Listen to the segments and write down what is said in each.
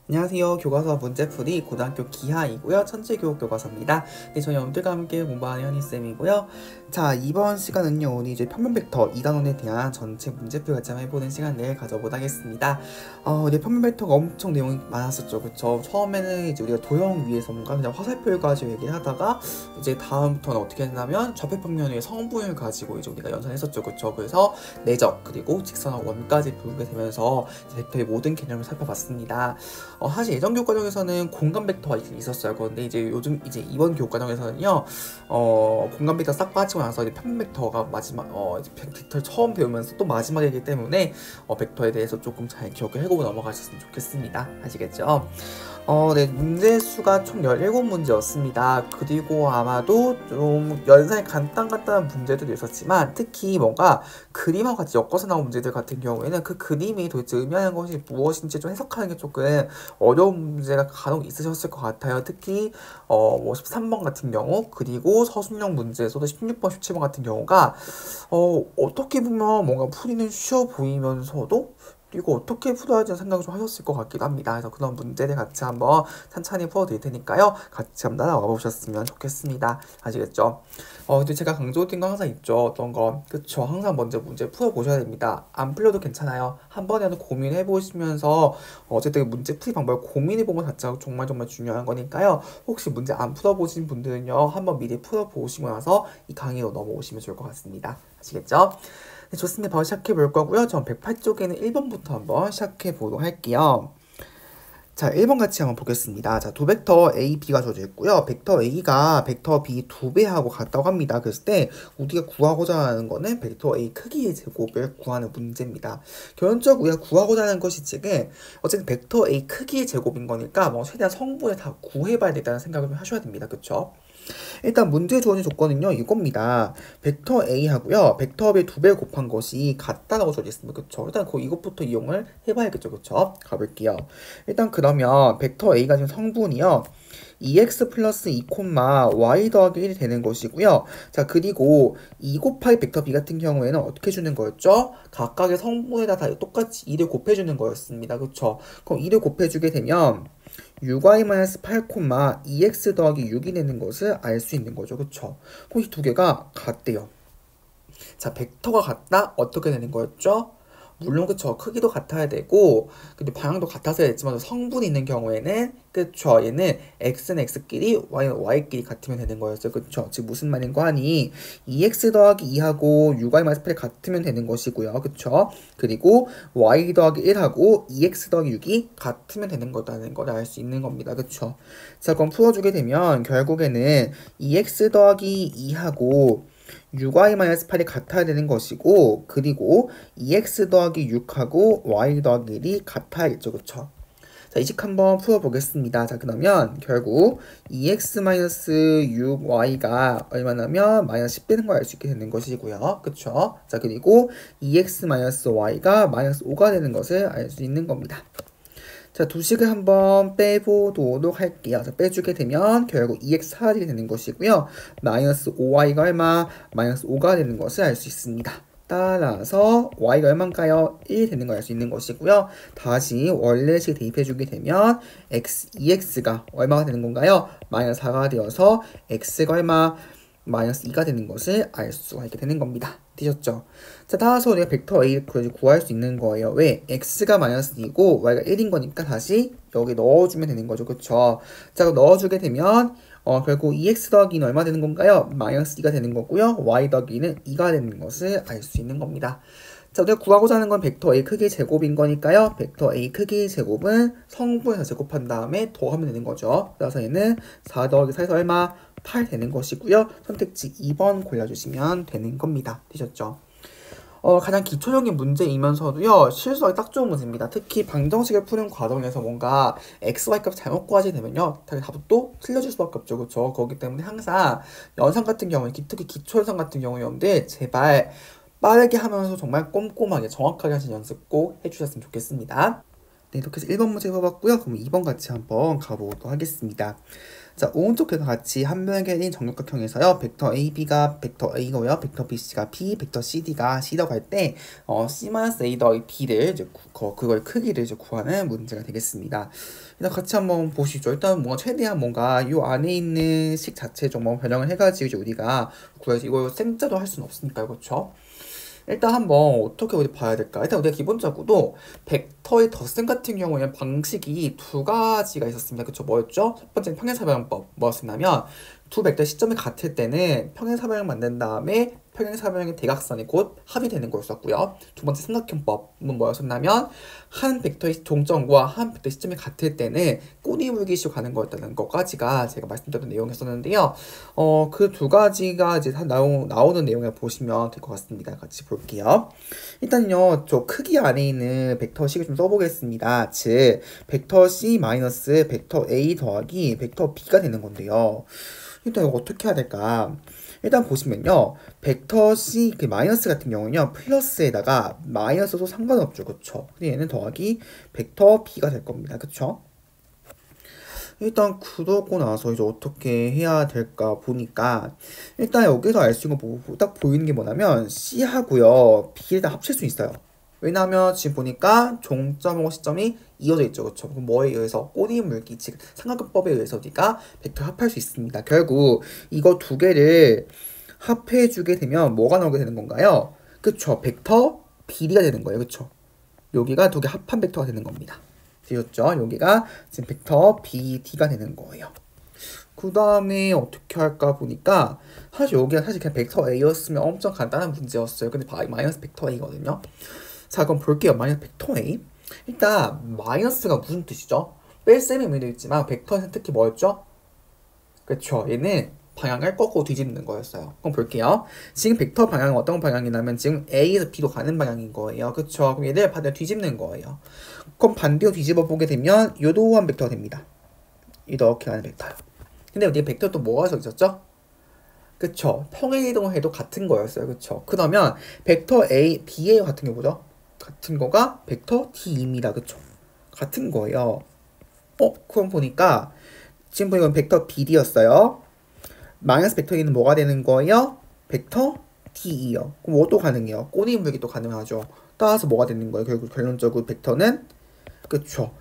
안녕하세요. 교과서 문제풀이 고등학교 기하이고요. 천체교육교과서입니다. 네, 저희 여러분들과 함께 공부하는 현희쌤이고요. 자, 이번 시간은요, 오늘 이제 평면벡터 2단원에 대한 전체 문제풀이 같이 한번 해보는 시간을 가져보도록 하겠습니다. 이제 평면벡터가 엄청 내용이 많았었죠. 그쵸? 처음에는 이제 우리가 도형 위에서 뭔가 그냥 화살표를 가지고 얘기를 하다가, 이제 다음부터는 어떻게 했냐면, 좌표평면 위에 성분을 가지고 이제 우리가 연산했었죠. 그쵸? 그래서 내적, 그리고 직선과 원까지 배우게 되면서 벡터의 모든 개념을 살펴봤습니다. 사실 예전 교과정에서는 공간 벡터가 있었어요. 그런데 이제 요즘 이제 이번 교과정에서는요, 공간 벡터 싹 빠지고 나서 이제 평면 벡터가 마지막, 이제 벡터를 처음 배우면서 또 마지막이기 때문에 벡터에 대해서 조금 잘 기억을 해보고 넘어가셨으면 좋겠습니다. 아시겠죠? 네, 문제 수가 총 17문제였습니다. 그리고 아마도 좀 연산이 간단한 문제들도 있었지만, 특히 뭔가 그림하고 같이 엮어서 나온 문제들 같은 경우에는 그 그림이 도대체 의미하는 것이 무엇인지 좀 해석하는 게 조금 어려운 문제가 간혹 있으셨을 것 같아요. 특히 뭐 13번 같은 경우, 그리고 서술형 문제에서도 16번, 17번 같은 경우가 어떻게 보면 뭔가 풀이는 쉬워 보이면서도 이거 어떻게 풀어야 하는 생각을 좀 하셨을 것 같기도 합니다. 그래서 그런 문제들 같이 한번 찬찬히 풀어드릴 테니까요. 같이 한번 따라와 보셨으면 좋겠습니다. 아시겠죠? 근데 제가 강조드린 거 항상 있죠. 어떤 거. 그쵸. 항상 먼저 문제 풀어보셔야 됩니다. 안 풀려도 괜찮아요. 한 번이라도 고민해보시면서 어쨌든 문제 풀이 방법을 고민해본 것 자체가 정말 중요한 거니까요. 혹시 문제 안 풀어보신 분들은요. 한번 미리 풀어보시고 나서 이 강의로 넘어오시면 좋을 것 같습니다. 아시겠죠? 네, 좋습니다. 바로 시작해 볼 거고요. 전 108쪽에는 1번부터 한번 시작해 보도록 할게요. 자, 1번 같이 한번 보겠습니다. 자, 두 벡터 A, B가 주어져 있고요. 벡터 A가 벡터 B 2배하고 같다고 합니다. 그랬을 때 우리가 구하고자 하는 거는 벡터 A 크기의 제곱을 구하는 문제입니다. 결론적으로 우리가 구하고자 하는 것이 지금 어쨌든 벡터 A 크기의 제곱인 거니까 뭐 최대한 성분을 다 구해봐야 된다는 생각을 좀 하셔야 됩니다. 그쵸? 일단 문제 주어진 조건은요 이겁니다. 벡터 A하고요 벡터 B의 2배 곱한 것이 같다라고 주어져 있습니다. 그쵸? 일단 이것부터 이용을 해봐야겠죠. 그쵸? 가볼게요. 일단 그러면 벡터 A가 지금 성분이요 2x 플러스 2 콤마 y 더하기 1이 되는 것이고요. 자, 그리고 2 곱하기 벡터 b 같은 경우에는 어떻게 주는 거였죠? 각각의 성분에다 다 똑같이 2를 곱해주는 거였습니다. 그쵸? 그럼 2를 곱해주게 되면 6y-8, 2x 더하기 6이 되는 것을 알 수 있는 거죠. 그쵸? 그럼 이 두 개가 같대요. 자, 벡터가 같다? 어떻게 되는 거였죠? 물론 그쵸 크기도 같아야 되고 근데 방향도 같아서 했지만 성분이 있는 경우에는 그쵸 얘는 x는 x끼리 y는 y끼리 같으면 되는 거였어요. 그쵸 즉 무슨 말인고 하니 2x 더하기 2하고 6y-8이 같으면 되는 것이고요. 그쵸 그리고 y 더하기 1하고 2x 더하기 6이 같으면 되는 거다는 걸 알 수 있는 겁니다. 그쵸 자 그럼 풀어주게 되면 결국에는 2x 더하기 2하고 6y-8이 같아야 되는 것이고 그리고 2x 더하기 6하고 y 더하기 1이 같아야겠죠. 그쵸? 자, 이식 한번 풀어보겠습니다. 자, 그러면 결국 2x-6y가 얼마냐면 마이너스 10 되는 걸 알 수 있게 되는 것이고요. 그쵸? 자, 그리고 2x-y가 마이너스 5가 되는 것을 알 수 있는 겁니다. 자, 두 식을 한번 빼보도록 할게요. 자, 빼주게 되면 결국 2x4이 되는 것이고요. 마이너스 5y가 얼마? 마이너스 5가 되는 것을 알 수 있습니다. 따라서 y가 얼마인가요? 1이 되는 걸 알 수 있는 것이고요. 다시 원래식 대입해주게 되면 2x가 얼마가 되는 건가요? 마이너스 4가 되어서 x가 얼마? 마이너스 2가 되는 것을 알 수가 있게 되는 겁니다. 되셨죠? 자, 따라서 우리가 벡터 A를 구할 수 있는 거예요. 왜? x가 마이너스 2고 y가 1인 거니까 다시 여기 넣어주면 되는 거죠. 그쵸? 자, 그럼 넣어주게 되면 결국 2x 더하기는 얼마 되는 건가요? 마이너스 2가 되는 거고요. y 더하기는 2가 되는 것을 알 수 있는 겁니다. 자, 우리가 구하고자 하는 건 벡터 A 크기 제곱인 거니까요. 벡터 A 크기 제곱은 성분에서 제곱한 다음에 더하면 되는 거죠. 그래서 얘는 4 더하기 4에서 얼마? 8 되는 것이고요. 선택지 2번 골라주시면 되는 겁니다. 되셨죠? 가장 기초적인 문제이면서도요, 실수하기 딱 좋은 문제입니다. 특히 방정식을 푸는 과정에서 뭔가 x, y값 잘못 구하게 되면요, 당연히 답도 틀려질 수밖에 없죠. 그쵸? 그렇기 때문에 항상 연산 같은 경우에, 특히 기초연산 같은 경우에 여러분들 제발 빠르게 하면서 정말 꼼꼼하게 정확하게 하신 연습 꼭 해주셨으면 좋겠습니다. 네, 이렇게 해서 1번 문제 해봤고요. 그럼 2번 같이 한번 가보도록 하겠습니다. 자, 오른쪽 궤과 같이 한 변경인 정육각형에서요. 벡터 AB가 벡터 A고요. 벡터 BC가 B, 벡터 CD가 C라고 할 때 C-A 더하기 B를 이제 그걸 크기를 이제 구하는 문제가 되겠습니다. 일단 같이 한번 보시죠. 일단 뭔가 최대한 뭔가 요 안에 있는 식 자체 좀 뭐 변형을 해가지고 이제 우리가 구해서 이거 생짜로 할 수는 없으니까요. 그렇죠? 일단 한번 어떻게 우리 봐야 될까? 일단 우리가 기본적으로 벡터의 덧셈 같은 경우에는 방식이 두 가지가 있었습니다. 그쵸? 뭐였죠? 첫 번째는 평행사변형법. 뭐였었냐면 두 벡터의 시점이 같을 때는 평행사변형 만든 다음에 평행사변형의 대각선이 곧 합이 되는 거였었고요. 두 번째 삼각형법은 뭐였었냐면 한 벡터의 종점과 한 벡터의 시점이 같을 때는 꼬리물기식으로 가는 거였다는 것까지가 제가 말씀드렸던 내용이었었는데요. 그 두 가지가 이제 다 나오는 내용을 보시면 될 것 같습니다. 같이 볼게요. 일단요, 저 크기 안에 있는 벡터식을 좀 써보겠습니다. 즉, 벡터 C 마이너스 벡터 A 더하기 벡터 B가 되는 건데요. 일단 이거 어떻게 해야 될까? 일단 보시면요, 벡터 C 그 마이너스 같은 경우는요, 플러스에다가 마이너스도 상관없죠, 그쵸? 근데 얘는 더하기 벡터 B가 될 겁니다, 그쵸? 일단 그러고 나서 이제 어떻게 해야 될까 보니까 일단 여기서 알 수 있는 거 딱 보이는 게 뭐냐면 C하고요 B를 다 합칠 수 있어요. 왜냐하면 지금 보니까 종점하고 시점이 이어져 있죠. 그렇죠? 그럼 뭐에 의해서? 꼬리 물기, 즉 삼각형법에 의해서 우리가 벡터 합할 수 있습니다. 결국 이거 두 개를 합해주게 되면 뭐가 나오게 되는 건가요? 그쵸? 벡터 비리가 되는 거예요. 그쵸? 여기가 두 개 합한 벡터가 되는 겁니다. 되셨죠? 여기가 지금 벡터 BD가 되는 거예요. 그 다음에 어떻게 할까 보니까 사실 여기가 사실 그냥 벡터 A였으면 엄청 간단한 문제였어요. 근데 마이너스 벡터 A거든요. 자, 그럼 볼게요. 마이너스 벡터 A. 일단 마이너스가 무슨 뜻이죠? 뺄셈의 의미도 있지만 벡터에서 특히 뭐였죠? 그렇죠. 얘는 방향을 거꾸로 뒤집는 거였어요. 그럼 볼게요. 지금 벡터 방향은 어떤 방향이냐면 지금 A에서 B로 가는 방향인 거예요. 그렇죠. 그럼 얘를 반대로 뒤집는 거예요. 그럼 반대로 뒤집어 보게 되면 요 또한 벡터가 됩니다. 이렇게 가는 벡터요. 근데 여기 벡터 또 뭐가 서 있었죠? 그쵸. 평행이동을 해도 같은 거였어요. 그쵸. 그러면 벡터 A, B의 같은 게 뭐죠? 같은 거가 벡터 D입니다. 그쵸. 같은 거예요. 그럼 보니까 지금 보니까 벡터 BD였어요. 마이너스 벡터 E는 뭐가 되는 거예요? 벡터 D이요. 그럼 뭐또 가능해요? 꼬리 물기 또 가능하죠. 따라서 뭐가 되는 거예요? 결국 결론적으로 벡터는 그쵸.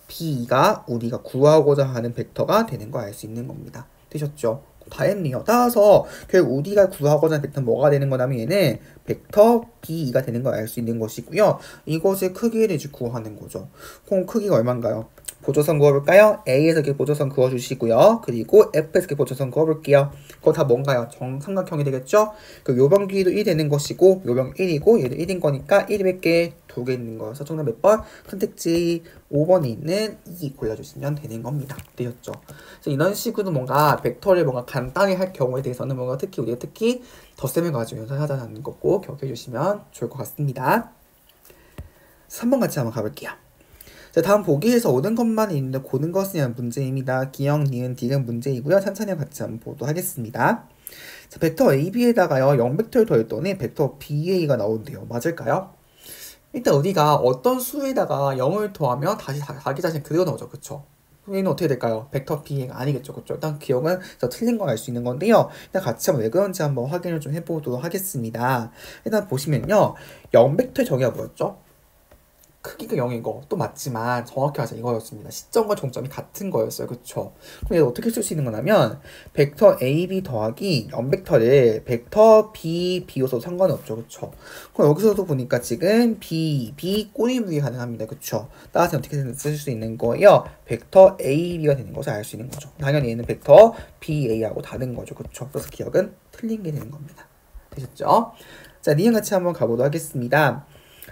B가 우리가 구하고자 하는 벡터가 되는 거 알 수 있는 겁니다. 되셨죠? 다 했네요. 따라서 결국 우리가 구하고자 하는 벡터는 뭐가 되는 거냐면 얘는 벡터 B2가 되는 걸 알 수 있는 것이고요. 이것의 크기를 이제 구하는 거죠. 그럼 크기가 얼마인가요? 보조선 그어볼까요? A에서 이렇게 보조선 그어주시고요. 그리고 F에서 이렇게 보조선 그어볼게요. 그거 다 뭔가요? 정삼각형이 되겠죠? 그 요번 길이도 1 되는 것이고 요번 1이고 얘도 1인 거니까 1이 몇 개? 2개 있는 거여서 정답 몇 번? 선택지 5번에 있는 2 골라주시면 되는 겁니다. 되셨죠? 그래서 이런 식으로 뭔가 벡터를 뭔가 간단히 할 경우에 대해서는 뭔가 우리가 특히 덧셈을 가지면서 하자는 거 꼭 기억해 주시면 좋을 것 같습니다. 3번 같이 한번 가볼게요. 자, 다음 보기에서 오는 것만 있는데 고는 것은 이란 문제입니다. 기역, 니은, 디귿 문제이고요. 천천히 같이 한번 보도록 하겠습니다. 자, 벡터 AB에다가요 0벡터를 더했더니 벡터 BA가 나온대요. 맞을까요? 일단 우리가 어떤 수에다가 0을 더하면 다시 자기 자신 그대로 나오죠. 그쵸? 그럼 얘는 어떻게 될까요? 벡터 B가 아니겠죠. 그쵸? 일단 기억은 틀린 걸 알 수 있는 건데요. 일단 같이 한번 왜 그런지 한번 확인을 좀 해보도록 하겠습니다. 일단 보시면요. 0벡터의 정의가 뭐였죠? 크기가 0인 거 또 맞지만 정확히 하자 이거였습니다. 시점과 종점이 같은 거였어요. 그쵸? 그럼 얘를 어떻게 쓸 수 있는 거냐면 벡터 AB 더하기 0벡터를 벡터 B, B여서 상관없죠. 그쵸? 그럼 여기서도 보니까 지금 B, B 꼬리물이 가능합니다. 그쵸? 따라서 어떻게 쓸 수 있는 거예요? 벡터 AB가 되는 것을 알 수 있는 거죠. 당연히 얘는 벡터 BA하고 다른 거죠. 그쵸? 그래서 기억은 틀린 게 되는 겁니다. 되셨죠? 자, 니은 같이 한번 가보도록 하겠습니다.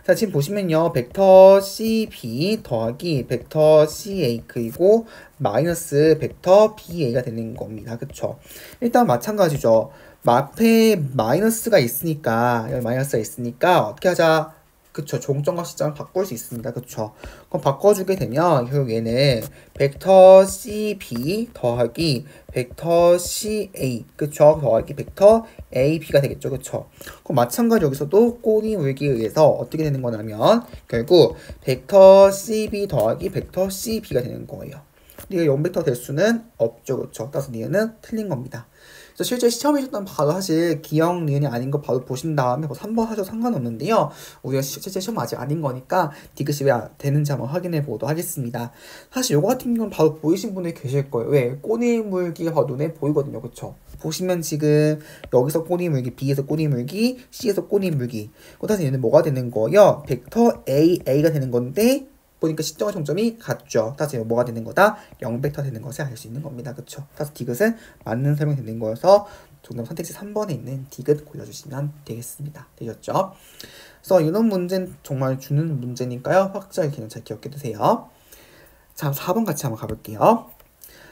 자, 지금 보시면요. 벡터 CB 더하기 벡터 CA 그리고 마이너스 벡터 BA가 되는 겁니다. 그쵸? 일단 마찬가지죠. 앞에 마이너스가 있으니까 여기 마이너스가 있으니까 어떻게 하자? 그쵸. 종점과 시점을 바꿀 수 있습니다. 그쵸. 그럼 바꿔주게 되면 결국 얘는 벡터 CB 더하기 벡터 CA 그쵸. 더하기 벡터 AB가 되겠죠. 그쵸. 그럼 마찬가지 여기서도 꼬리 물기에 의해서 어떻게 되는 거냐면 결국 벡터 CB 더하기 벡터 CB가 되는 거예요. 근데 이거 0벡터 될 수는 없죠. 그쵸. 따라서 니은은 틀린 겁니다. 그래서 실제 시험이셨던 바로 사실 기억 니은이 아닌 거 바로 보신 다음에 뭐 3번 하셔도 상관없는데요. 우리가 실제 시험 아직 아닌 거니까 디귿이 왜 되는지 한번 확인해 보도록 하겠습니다. 사실 요거 같은 경우는 바로 보이신 분이 계실 거예요. 왜? 꼬리 물기가 바로 눈에 보이거든요. 그쵸? 보시면 지금 여기서 꼬리 물기, B에서 꼬리 물기, C에서 꼬리 물기. 그래서 얘는 뭐가 되는 거예요? 벡터 AA가 되는 건데 보니까 시점과 종점이 같죠. 따라서 뭐가 되는 거다? 0벡터 되는 것을 알 수 있는 겁니다. 그쵸? 따라서 디귿은 맞는 설명이 되는 거여서 정답 선택지 3번에 있는 디귿 골라주시면 되겠습니다. 되셨죠? 그래서 이런 문제는 정말 주는 문제니까요. 확실하게 개념 잘 기억해 두세요. 자, 4번 같이 한번 가볼게요.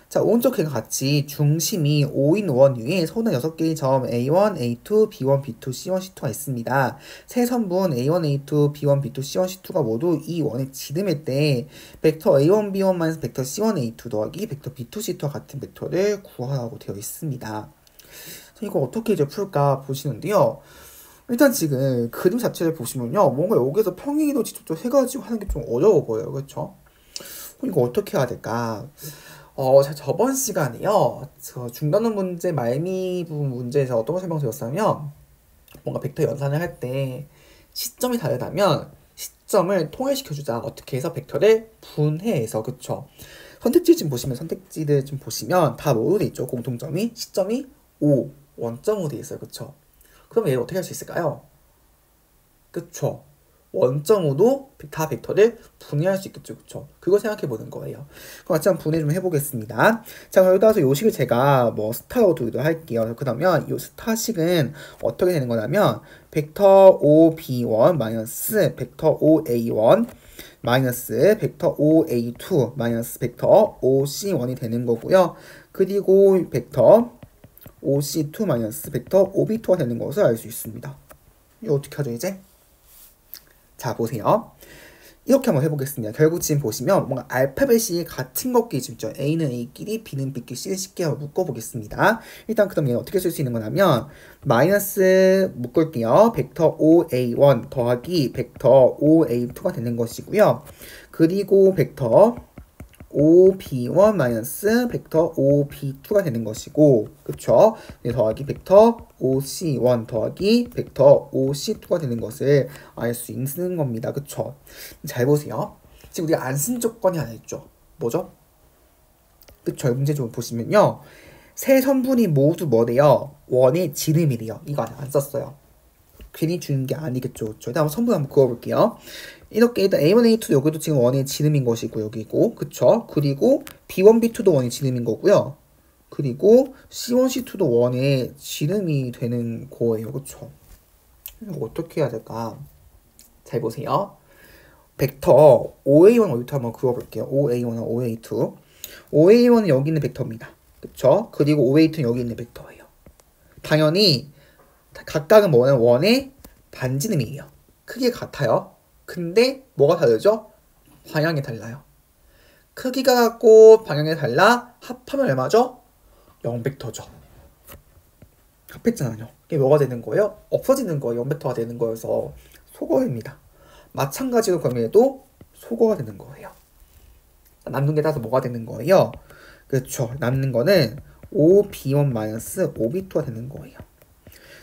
자, 오른쪽 그림과 같이 중심이 5인 원위에 선은 6개의 점 A1, A2, B1, B2, C1, C2가 있습니다. 세 선분 A1, A2, B1, B2, C1, C2가 모두 이 원의 지름일 때 벡터 A1, B1 마이너스 벡터 C1, A2 더하기 벡터 B2, C2와 같은 벡터를 구하라고 되어 있습니다. 이거 어떻게 이제 풀까 보시는데요. 일단 지금 그림 자체를 보시면요. 뭔가 여기서 평행이동 직접적 해가지고 하는 게 좀 어려워 보여요. 그렇죠? 이거 어떻게 해야 될까? 제가 저번 시간에요. 저 중단원 문제 말미 부분 문제에서 어떤 걸 설명드렸냐면 뭔가 벡터 연산을 할 때 시점이 다르다면 시점을 통일시켜주자. 어떻게 해서 벡터를 분해해서 그쵸? 선택지 좀 보시면 선택지들 좀 보시면 다 뭐로 돼 있죠? 공통점이 시점이 5 원점으로 돼 있어요. 그쵸? 그럼 얘를 어떻게 할 수 있을까요? 그쵸? 원점으로 다 벡터를 분해할 수 있겠죠. 그쵸? 그거 생각해 보는 거예요. 그럼 같이 한번 분해 좀 해보겠습니다. 자, 여기다가 요식을 제가 뭐 스타로 두기도 할게요. 그러면 이 스타식은 어떻게 되는 거냐면 벡터 5b1 마이너스 벡터 5a1 마이너스 벡터 5a2 마이너스 벡터 5c1이 되는 거고요. 그리고 벡터 5c2 마이너스 벡터 5b2가 되는 것을 알 수 있습니다. 이거 어떻게 하죠 이제? 자, 보세요. 이렇게 한번 해보겠습니다. 결국 지금 보시면 뭔가 알파벳이 같은 것끼리 있죠. A는 A끼리, B는 B끼리, C는 C끼리 한번 묶어보겠습니다. 일단 그럼 얘는 어떻게 쓸 수 있는 거냐면 마이너스 묶을게요. 벡터 5A1 더하기 벡터 5A2가 되는 것이고요. 그리고 벡터 5b1 마이너스 벡터 5b2가 되는 것이고 그쵸? 네, 더하기 벡터 5c1 더하기 벡터 5c2가 되는 것을 알 수 있는 겁니다. 그쵸? 잘 보세요. 지금 우리가 안 쓴 조건이 하나 있죠. 뭐죠? 그쵸? 문제 좀 보시면요. 세 선분이 모두 뭐래요? 원의 지름이래요. 이거 안 썼어요. 괜히 주는 게 아니겠죠. 그쵸? 일단 선분 한번 그어볼게요. 이렇게 일단 A1, A2 여기도 지금 원의 지름인 것이고 여기고 그쵸? 그리고 B1, B2도 원의 지름인 거고요. 그리고 C1, C2도 원의 지름이 되는 거예요. 그쵸? 이거 어떻게 해야 될까? 잘 보세요. 벡터 5A1, 5A2 한번 그어볼게요. 5A1과 5A2 5A1은 여기 있는 벡터입니다. 그쵸? 그리고 5A2는 여기 있는 벡터예요. 당연히 각각은 뭐냐면 원의 반지름이에요. 크게 같아요. 근데 뭐가 다르죠? 방향이 달라요. 크기가 같고 방향이 달라 합하면 얼마죠? 0벡터죠. 합했잖아요. 이게 뭐가 되는 거예요? 없어지는 거예요. 0벡터가 되는 거여서 소거입니다. 마찬가지로 그럼 얘도 소거가 되는 거예요. 남는 게 따라서 뭐가 되는 거예요? 그렇죠. 남는 거는 5b1-5b2가 되는 거예요.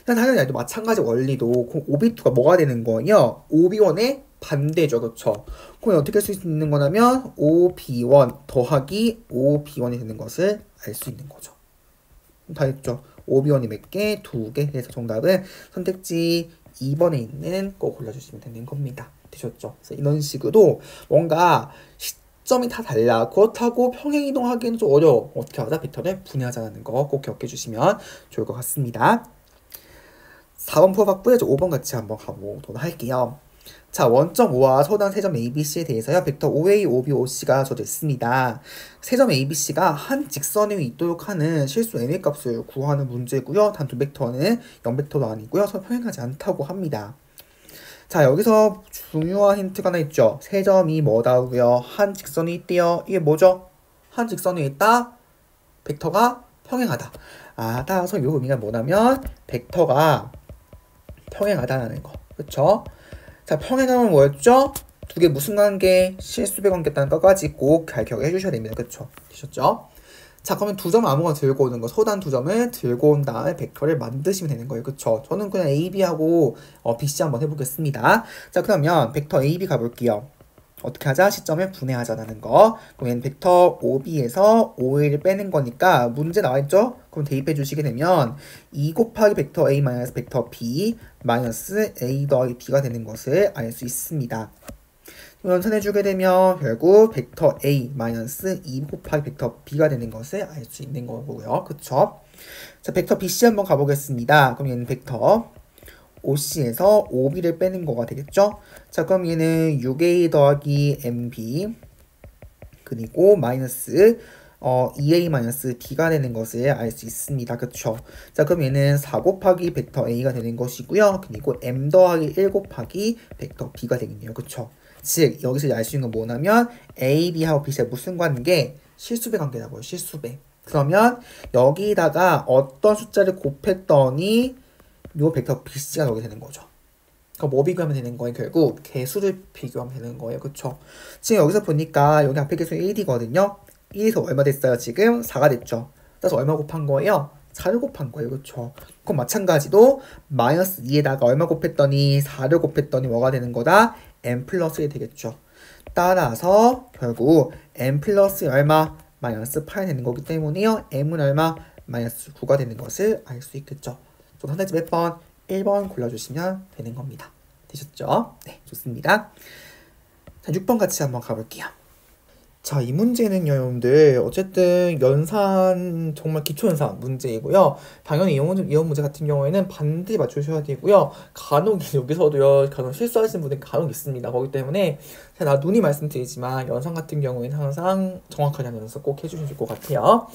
당연히 얘도 마찬가지 원리도 5b2가 뭐가 되는 거예요? 5b1의 반대죠. 그렇죠? 그럼 어떻게 할 수 있는 거냐면 5b1 더하기 5b1이 되는 것을 알 수 있는 거죠. 다 했죠? 5b1이 몇 개? 2개. 그래서 정답은 선택지 2번에 있는 거 골라주시면 되는 겁니다. 되셨죠? 그래서 이런 식으로 뭔가 시점이 다 달라. 그렇다고 평행이동하기는 좀 어려워. 어떻게 하자? 벡터를 분해하자는 거 꼭 기억해 주시면 좋을 것 같습니다. 4번 풀어봤고요. 5번 같이 한번 가보도록 할게요. 자, 원점 5와 서단 세점 ABC에 대해서요. 벡터 5A, 5B, 5C가 줘져 있습니다. 세점 ABC가 한 직선 위에 있도록 하는 실수 n의 값을 구하는 문제고요. 단 두 벡터는 0벡터도 아니고요. 서로 평행하지 않다고 합니다. 자, 여기서 중요한 힌트가 하나 있죠. 세 점이 뭐다고요? 한 직선이 있대요. 이게 뭐죠? 한 직선이 있다. 벡터가 평행하다. 아, 따라서 이 의미가 뭐냐면 벡터가 평행하다라는 거. 그쵸? 자, 평행하면 뭐였죠? 두 개 무슨 관계? 실수배 관계다는 것까지 꼭 잘 기억해 주셔야 됩니다. 그쵸? 되셨죠? 자, 그러면 두 점 아무거나 들고 오는 거, 소단 두 점을 들고 온 다음에 벡터를 만드시면 되는 거예요. 그쵸? 저는 그냥 A, B하고 BC 한번 해보겠습니다. 자, 그러면 벡터 A, B 가볼게요. 어떻게 하자? 시점을 분해하자라는 거. 그럼 얘는 벡터 OB에서 OA를 빼는 거니까 문제 나와있죠? 그럼 대입해 주시게 되면 2 곱하기 벡터 A 마이너스 벡터 B 마이너스 A 더하기 B가 되는 것을 알 수 있습니다. 연산해주게 되면 결국 벡터 A 마이너스 2 곱하기 벡터 B가 되는 것을 알 수 있는 거고요. 그쵸? 자, 벡터 BC 한번 가보겠습니다. 그럼 얘는 벡터 OC에서 OB를 빼는 거가 되겠죠? 자, 그럼 얘는 6A 더하기 MB 그리고 마이너스 2A 마이너스 B가 되는 것을 알 수 있습니다. 그쵸? 자, 그럼 얘는 4 곱하기 벡터 A가 되는 것이고요. 그리고 M 더하기 1 곱하기 벡터 B가 되겠네요. 그쵸? 즉, 여기서 알 수 있는 건 뭐냐면 A, B하고 B의 무슨 관계? 실수배 관계라고요. 실수배. 그러면 여기다가 어떤 숫자를 곱했더니 요 벡터 BC가 나오게 되는 거죠. 그럼 뭐 비교하면 되는 거예요? 결국 개수를 비교하면 되는 거예요. 그쵸? 지금 여기서 보니까 여기 앞에 개수 1이거든요. 1에서 얼마 됐어요? 지금 4가 됐죠. 따라서 얼마 곱한 거예요? 4를 곱한 거예요. 그쵸? 그럼 마찬가지로 마이너스 2에다가 얼마 곱했더니 4를 곱했더니 뭐가 되는 거다? n 플러스 1이 되겠죠. 따라서 결국 n 플러스 얼마? 마이너스 8이 되는 거기 때문에요. m은 얼마? 마이너스 9가 되는 것을 알 수 있겠죠. 또 선택지 몇 번? 1번 골라주시면 되는 겁니다. 되셨죠? 네, 좋습니다. 자, 6번 같이 한번 가볼게요. 자, 이 문제는요, 여러분들 어쨌든 연산 정말 기초연산 문제이고요. 당연히 이런 문제 같은 경우에는 반드시 맞추셔야 되고요. 간혹 여기서도요, 간혹 실수하시는 분들이 간혹 있습니다. 거기 때문에 제가 눈이 말씀드리지만 연산 같은 경우에는 항상 정확하게 하면서 꼭 해주실 것 같아요.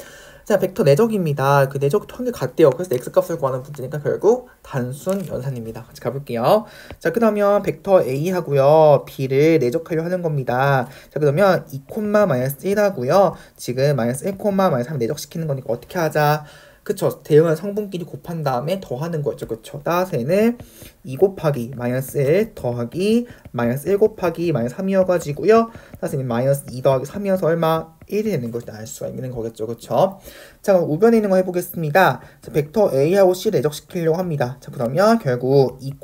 자, 벡터 내적입니다. 그 내적 통계 같대요. 그래서 x값을 구하는 문제니까 결국 단순 연산입니다. 같이 가볼게요. 자, 그러면 벡터 A 하고요. B를 내적하려 하는 겁니다. 자, 그러면 2, 마이너스 1 하고요. 지금 마이너스 1, 마이너스 3 내적시키는 거니까 어떻게 하자? 그쵸. 대응한 성분끼리 곱한 다음에 더하는 거죠. 그쵸. 따라서 얘는 2 곱하기 마이너스 1 더하기 마이너스 1 곱하기 마이너스 3이어가지고요. 따라서 얘는 마이너스 2 더하기 3이어서 얼마? 1이 되는 것을 알 수가 있는 거겠죠. 그쵸? 자, 그럼 우변에 있는 거 해보겠습니다. 자, 벡터 A하고 C 내적시키려고 합니다. 자, 그러면 결국 2,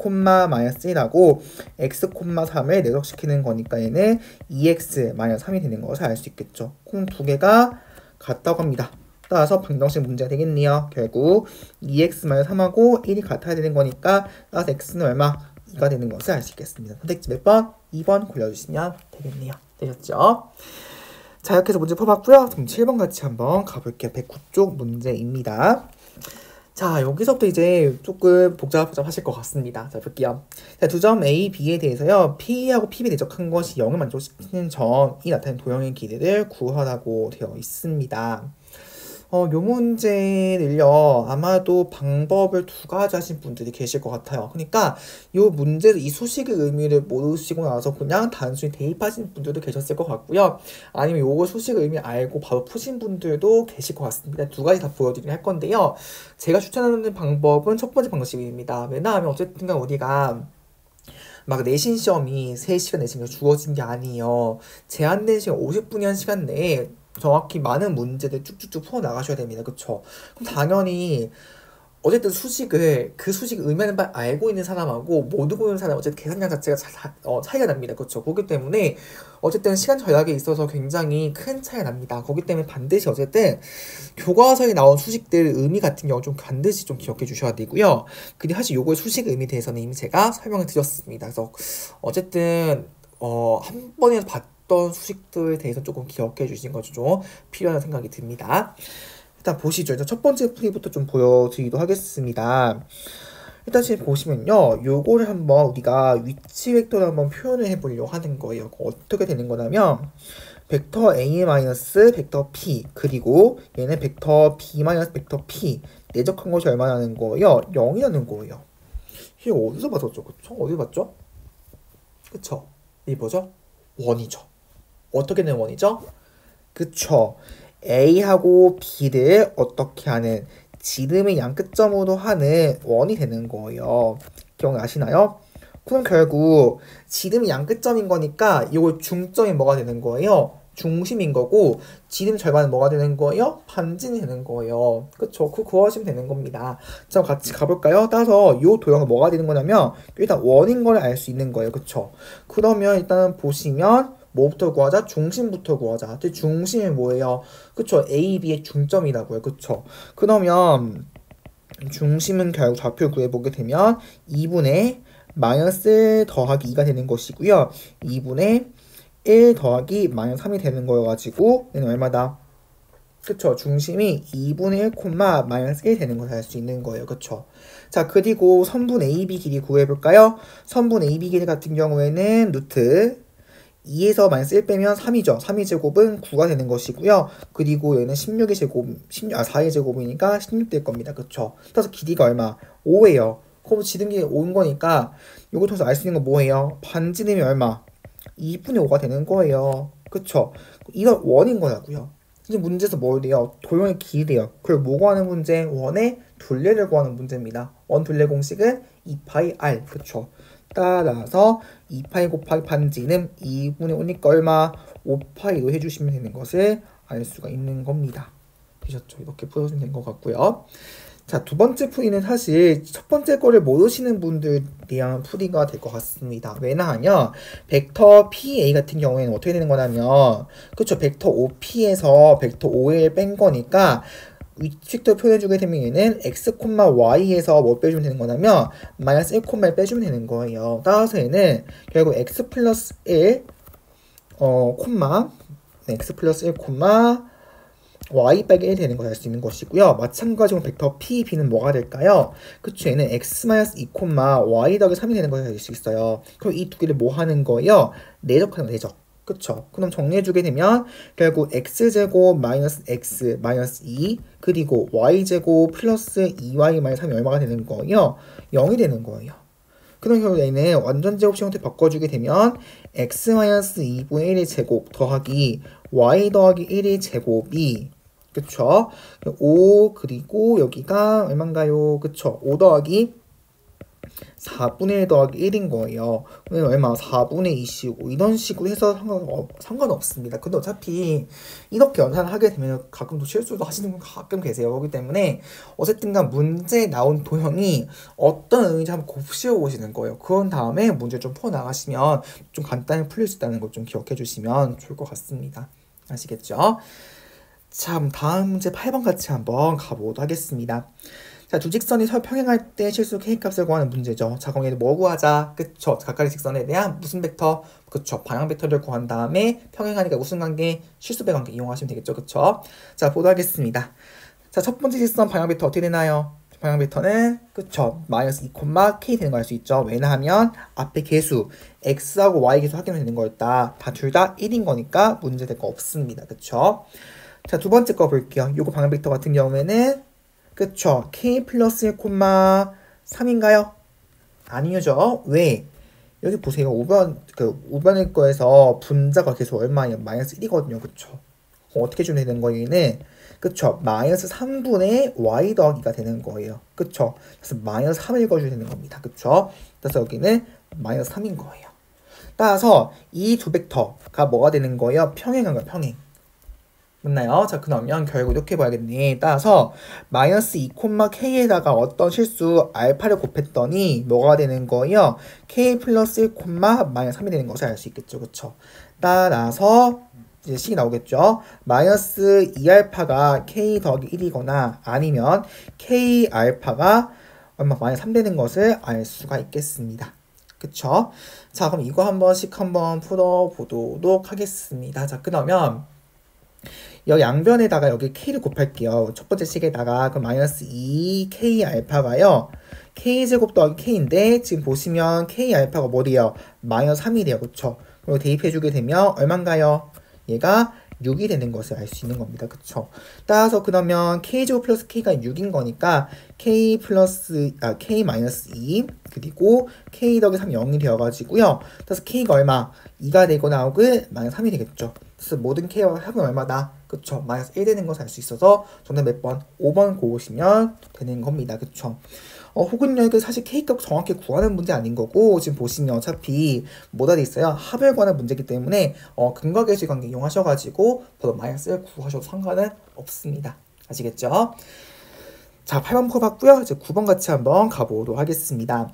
마이너스 1하고 x, 3을 내적시키는 거니까 얘는 2x 마이너스 3이 되는 것을 알 수 있겠죠. 그럼 두 개가 같다고 합니다. 따라서 방정식 문제가 되겠네요. 결국 2x 마이너스 3하고 1이 같아야 되는 거니까 따라서 x는 얼마? 2가 되는 것을 알 수 있겠습니다. 선택지 몇 번? 2번 골라주시면 되겠네요. 되셨죠? 자, 이렇게 해서 문제 풀어봤고요. 그럼 7번 같이 한번 가볼게요. 109쪽 문제입니다. 자, 여기서부터 이제 조금 복잡하실 것 같습니다. 자, 볼게요. 자, 두 점 A, B에 대해서요. P하고 P에 내적한 것이 0을 만족시키는 점이 나타낸 도형의 길이를 구하라고 되어 있습니다. 요 문제를요, 아마도 방법을 두 가지 하신 분들이 계실 것 같아요. 그러니까 요 문제를 이 수식의 의미를 모르시고 나서 그냥 단순히 대입하신 분들도 계셨을 것 같고요. 아니면 요거 수식의 의미 알고 바로 푸신 분들도 계실 것 같습니다. 두 가지 다 보여드리긴 할 건데요. 제가 추천하는 방법은 첫 번째 방식입니다. 왜냐하면 어쨌든 우리가 막 내신 시험이 3시간 내신 게 주어진 게 아니에요. 제한된 시간 50분이라는 시간 내에 정확히 많은 문제들 쭉쭉쭉 풀어 나가셔야 됩니다. 그쵸? 그럼 당연히 어쨌든 그 수식을 의미하는 바를 알고 있는 사람하고 모르고 있는 사람 어쨌든 계산량 자체가 차이가 납니다. 그렇죠? 그렇기 때문에 어쨌든 시간 절약에 있어서 굉장히 큰 차이가 납니다. 그렇기 때문에 반드시 어쨌든 교과서에 나온 수식들 의미 같은 경우 좀 반드시 좀 기억해 주셔야 되고요. 그리고 사실 요거의 수식 의미 대해서는 이미 제가 설명을 드렸습니다. 그래서 어쨌든 한 번이라도 봤던 수식들에 대해서 조금 기억해 주시는 것이 좀 필요하다는 생각이 듭니다. 일단 보시죠. 일단 첫 번째 풀이부터 좀 보여드리도록 하겠습니다. 일단 지금 보시면요. 요거를 한번 우리가 위치 벡터를 한번 표현을 해보려고 하는 거예요. 어떻게 되는 거냐면 벡터 A 마이너스 벡터 P 그리고 얘는 벡터 B 마이너스 벡터 P 내적한 것이 얼마나는 거예요? 0이라는 거예요. 이게 어디서 봤었죠? 그쵸? 어디 봤죠? 그쵸? 이 뭐죠? 원이죠. 어떻게 된 원이죠? 그쵸? A하고 B를 어떻게 하는 지름의 양끝점으로 하는 원이 되는 거예요. 기억나시나요? 그럼 결국 지름이 양끝점인 거니까 이거 중점이 뭐가 되는 거예요? 중심인 거고 지름 절반은 뭐가 되는 거예요? 반진이 되는 거예요. 그쵸? 그거 구하시면 되는 겁니다. 자, 같이 가볼까요? 따라서 이 도형은 뭐가 되는 거냐면 일단 원인 걸 알 수 있는 거예요. 그쵸? 그러면 일단 보시면 뭐부터 구하자? 중심부터 구하자. 근데 중심이 뭐예요? 그쵸? A, B의 중점이라고요. 그쵸? 그러면 중심은 결국 좌표를 구해보게 되면 2분의 마이너스 더하기 2가 되는 것이고요. 2분의 1 더하기 마이너스 3이 되는 거여가지고 얘는 얼마다? 그쵸? 중심이 2분의 1 콤마 마이너스 1 되는 것을 알 수 있는 거예요. 그쵸? 자, 그리고 선분 AB 길이 구해볼까요? 선분 AB 길이 같은 경우에는 루트 2에서 마이너스 1 빼면 3이죠. 3의 제곱은 9가 되는 것이고요. 그리고 얘는 16의 제곱, 4의 제곱이니까 16 될 겁니다. 그쵸? 따라서 길이가 얼마? 5예요. 그럼 지름 길이 5인 거니까 이거 통해서 알 수 있는 건 뭐예요? 반지름이 얼마? 2분의 5가 되는 거예요. 그쵸? 이건 원인 거라고요. 이제 문제에서 뭐 돼요? 도형의 길이래요. 그걸 뭐 구하는 문제? 원의 둘레를 구하는 문제입니다. 원 둘레 공식은 2파이 r. 그쵸? 따라서 2파이 곱하기 반지름 2분의 5니까 얼마? 5파이로 해주시면 되는 것을 알 수가 있는 겁니다. 되셨죠? 이렇게 풀어주면 된 것 같고요. 자, 두 번째 풀이는 사실 첫 번째 거를 모르시는 분들 대한 풀이가 될 것 같습니다. 왜냐하면 벡터 PA 같은 경우에는 어떻게 되는 거냐면 그쵸? 벡터 OP에서 벡터 OL 뺀 거니까 위축도 표현해주게 되면 얘는 x, y에서 뭐 빼주면 되는 거냐면 마이너스 1, 1 빼주면 되는 거예요. 따라서 얘는 결국 x 플러스 1 x 플러스 1, y 빼기 1 되는 걸 알 수 있는 것이고요. 마찬가지로 벡터 p, b는 뭐가 될까요? 그쵸, 얘는 x 마이너스 2, y 더하기 3이 되는 걸 알 수 있어요. 그럼 이 두 개를 뭐 하는 거예요? 내적하는 거, 내적. 그쵸? 그럼 정리해주게 되면 결국 x제곱 마이너스 x 마이너스 2 그리고 y제곱 플러스 2y 마이너스 3이 얼마가 되는 거예요? 0이 되는 거예요. 그럼 결국 얘는 완전 제곱식 형태 바꿔주게 되면 x 마이너스 2분의 1의 제곱 더하기 y 더하기 1의 제곱이 그쵸? 5 그리고 여기가 얼마인가요? 그쵸? 5 더하기 4분의 1 더하기 1인 거예요. 그러면 얼마? 4분의 2씩 이런 식으로 해서 상관없습니다. 근데 어차피 이렇게 연산을 하게 되면 가끔 또 실수도 하시는 분 가끔 계세요. 그렇기 때문에 어쨌든간 문제에 나온 도형이 어떤 의미인지 한번 곱씹어 보시는 거예요. 그런 다음에 문제 좀 풀어나가시면 좀 간단히 풀릴 수 있다는 걸 좀 기억해 주시면 좋을 것 같습니다. 아시겠죠? 자, 다음 문제 8번 같이 한번 가보도록 하겠습니다. 자, 두 직선이 서로 평행할 때 실수 K값을 구하는 문제죠. 자, 그럼 얘는 뭐 구하자? 그쵸? 각각의 직선에 대한 무슨 벡터? 그쵸? 방향 벡터를 구한 다음에 평행하니까 무슨 관계? 실수배 관계 이용하시면 되겠죠. 그쵸? 자, 보도록 하겠습니다. 자, 첫 번째 직선 방향 벡터 어떻게 되나요? 방향 벡터는 그쵸? 마이너스 2, K 되는 걸 알 수 있죠. 왜냐하면 앞에 개수 X하고 Y 개수 확인이 되는 거였다. 다 둘 다 1인 거니까 문제 될 거 없습니다. 그쵸? 자, 두 번째 거 볼게요. 요거 방향 벡터 같은 경우에는 그쵸? K 플러스 1, 3인가요? 아니죠. 왜? 여기 보세요. 5번일 거에서 분자가 계속 얼마예요? 마이너스 1이거든요. 그쵸? 어떻게 주면 되는 거예요? 그쵸? 마이너스 3분의 y 더하기가 되는 거예요. 그쵸? 그래서 마이너스 3을 읽어줘야 되는 겁니다. 그쵸? 그래서 여기는 마이너스 3인 거예요. 따라서 이 두 벡터가 뭐가 되는 거예요? 평행한 거예요. 평행. 맞나요? 자, 그러면 결국 이렇게 봐야겠네. 따라서 마이너스 2, K에다가 어떤 실수 알파를 곱했더니 뭐가 되는 거예요? K 플러스 1, 마이너스 3이 되는 것을 알 수 있겠죠. 그쵸? 따라서 이제 식이 나오겠죠. 마이너스 2알파가 K 더하기 1이거나 아니면 K 알파가 얼마 마이너스 3 되는 것을 알 수가 있겠습니다. 그쵸? 자, 그럼 이거 한 번씩 한번 풀어보도록 하겠습니다. 자, 그러면 여기 양변에다가 여기 K를 곱할게요. 첫 번째 식에다가 그럼 마이너스 2K 알파가요. K제곱 더하기 K인데 지금 보시면 K 알파가 뭐래요? 마이너스 3이래요. 그쵸? 그리고 대입해주게 되면 얼만가요? 얘가 6이 되는 것을 알 수 있는 겁니다. 그쵸? 따라서 그러면 k제곱 플러스 k가 6인 거니까 k 마이너스 2 그리고 k 더하기 3이 0이 되어가지고요. 따라서 k가 얼마? 2가 되고 나오고 마이너스 3이 되겠죠. 그래서 모든 k와 합은 얼마다? 그쵸? 마이너스 1 되는 것을 알 수 있어서 정답 몇 번? 5번 고르시면 되는 겁니다. 그쵸? 혹은요, 이게 사실 K값 정확히 구하는 문제 아닌 거고, 지금 보시면 어차피 뭐다 돼 있어요? 합을 구하는 문제이기 때문에, 근과 계수 관계 이용하셔가지고, 바로 마이너스를 구하셔도 상관은 없습니다. 아시겠죠? 자, 8번 풀어봤고요. 이제 9번 같이 한번 가보도록 하겠습니다.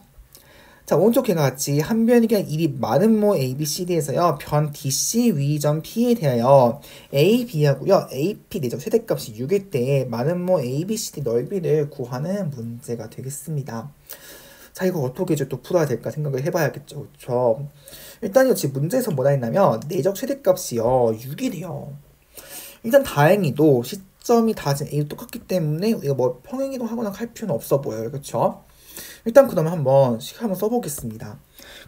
자, 오른쪽 개가 같이 한 변이가 1이 많은 모 A, B, C, D에서요. 변 DC 위점 P에 대하여 A, B하고요. AP 내적 최대값이 6일 때 많은 모 A, B, C, D 넓이를 구하는 문제가 되겠습니다. 자, 이거 어떻게 이제 또 풀어야 될까 생각을 해봐야겠죠. 그렇죠? 일단 이거 지금 문제에서 뭐라 했냐면 내적 최대값이요. 6이래요. 일단 다행히도 시점이 다 지금 A도 똑같기 때문에 이거 뭐 평행이동하거나 할 필요는 없어 보여요. 그렇죠? 일단 그러면 한번 써보겠습니다.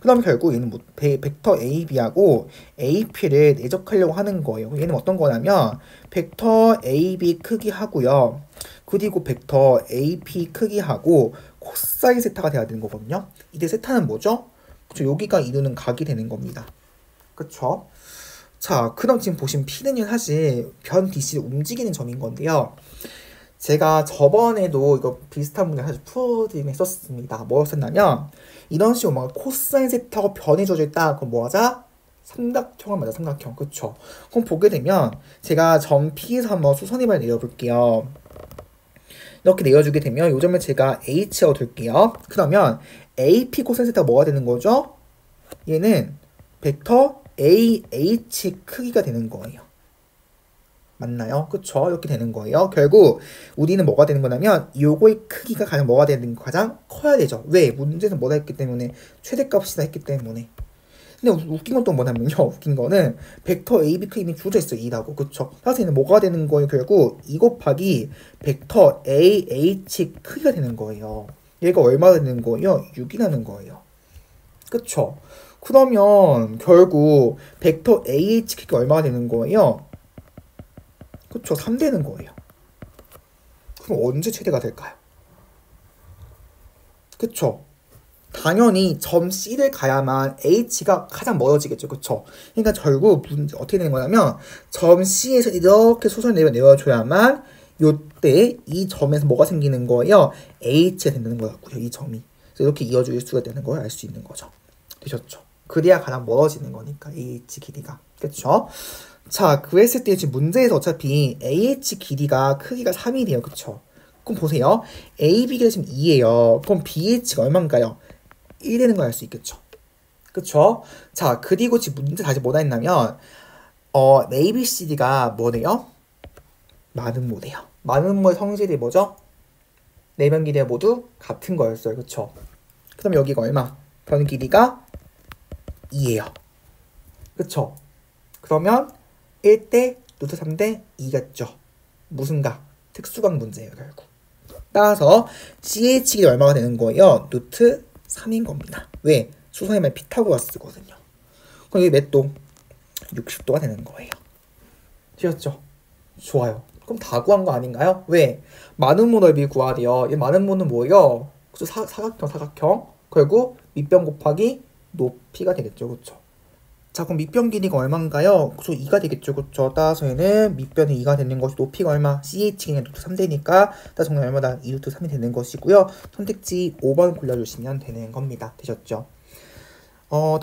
그럼 결국 얘는 뭐 벡터 AB하고 AP를 내적하려고 하는 거예요. 얘는 어떤 거냐면 벡터 AB 크기 하고요. 그리고 벡터 AP 크기하고 코사인 세타가 돼야 되는 거거든요. 이때 세타는 뭐죠? 그쵸, 여기가 이루는 각이 되는 겁니다. 그쵸? 자, 그럼 지금 보신 P는요, 사실 변 DC를 움직이는 점인 건데요. 제가 저번에도 이거 비슷한 문제 사실 풀어드리긴 했었습니다. 뭐였었냐면 이런 식으로 막 코사인 세타하고 변이 주어져 있다. 그럼 뭐 하자? 삼각형을 맞아, 삼각형. 그쵸? 그럼 보게 되면 제가 점 P에서 한번 수선임을 내려볼게요. 이렇게 내려주게 되면 이 점을 제가 H라고 둘게요. 그러면 AP 코사인 세타가 뭐가 되는 거죠? 얘는 벡터 AH 크기가 되는 거예요. 맞나요? 그쵸? 이렇게 되는 거예요. 결국 우리는 뭐가 되는 거냐면 요거의 크기가 가장 커야 되죠. 왜? 문제는 뭐다 했기 때문에 최대값이다 했기 때문에. 근데 웃긴 건 또 뭐냐면요. 웃긴 거는 벡터 AB 크기는 주어져 있어요. 2라고. 그쵸? 따라서 얘는 뭐가 되는 거예요? 결국 2 곱하기 벡터 AH 크기가 되는 거예요. 얘가 얼마나 되는 거예요? 6이라는 거예요. 그쵸? 그러면 결국 벡터 AH 크기가 얼마나 되는 거예요? 그쵸, 3 되는 거예요. 그럼 언제 최대가 될까요? 그쵸? 당연히 점 C를 가야만 H가 가장 멀어지겠죠. 그쵸? 그러니까 결국 어떻게 되는 거냐면 점 C에서 이렇게 소선을 내려줘야만 요때 이 점에서 뭐가 생기는 거예요? H가 된다는 거 같고요. 이 점이. 그래서 이렇게 이어줄 수가 되는 걸 알 수 있는 거죠. 되셨죠? 그래야 가장 멀어지는 거니까 AH 길이가. 그쵸? 자, 그랬을 때 지금 문제에서 어차피 AH 길이가 크기가 3이 돼요. 그쵸? 그럼 보세요. AB가 지금 2예요. 그럼 BH가 얼마인가요? 1 되는 걸 알 수 있겠죠? 그쵸? 자, 그리고 지금 문제 다시 뭐다 했냐면 ABCD가 뭐래요? 많은 모래요. 많은 모의 성질이 뭐죠? 내변 길이가 모두 같은 거였어요. 그쵸? 그럼 여기가 얼마? 변 길이가 2예요. 그쵸? 그러면 1대 루트 3대 2겠죠. 무슨가? 특수각 문제예요, 결국. 따라서 CH가 얼마가 되는 거예요? 루트 3인 겁니다. 왜? 수선의 말 피타고라스거든요. 그럼 이게 몇 도? 60도가 되는 거예요. 되셨죠? 좋아요. 그럼 다 구한 거 아닌가요? 왜? 많은 모 넓이 구하래요. 이 많은 모는 뭐예요? 사각형. 결국 밑변 곱하기 높이가 되겠죠. 그쵸? 자, 그럼 밑변 길이가 얼마인가요? 2가 되겠죠. 그쵸? 따라서 얘는 밑변이 2가 되는 것이 높이가 얼마? CH가 루트 3 되니까 따라서 정답 얼마다? 2 루트 3이 되는 것이고요. 선택지 5번 골라주시면 되는 겁니다. 되셨죠?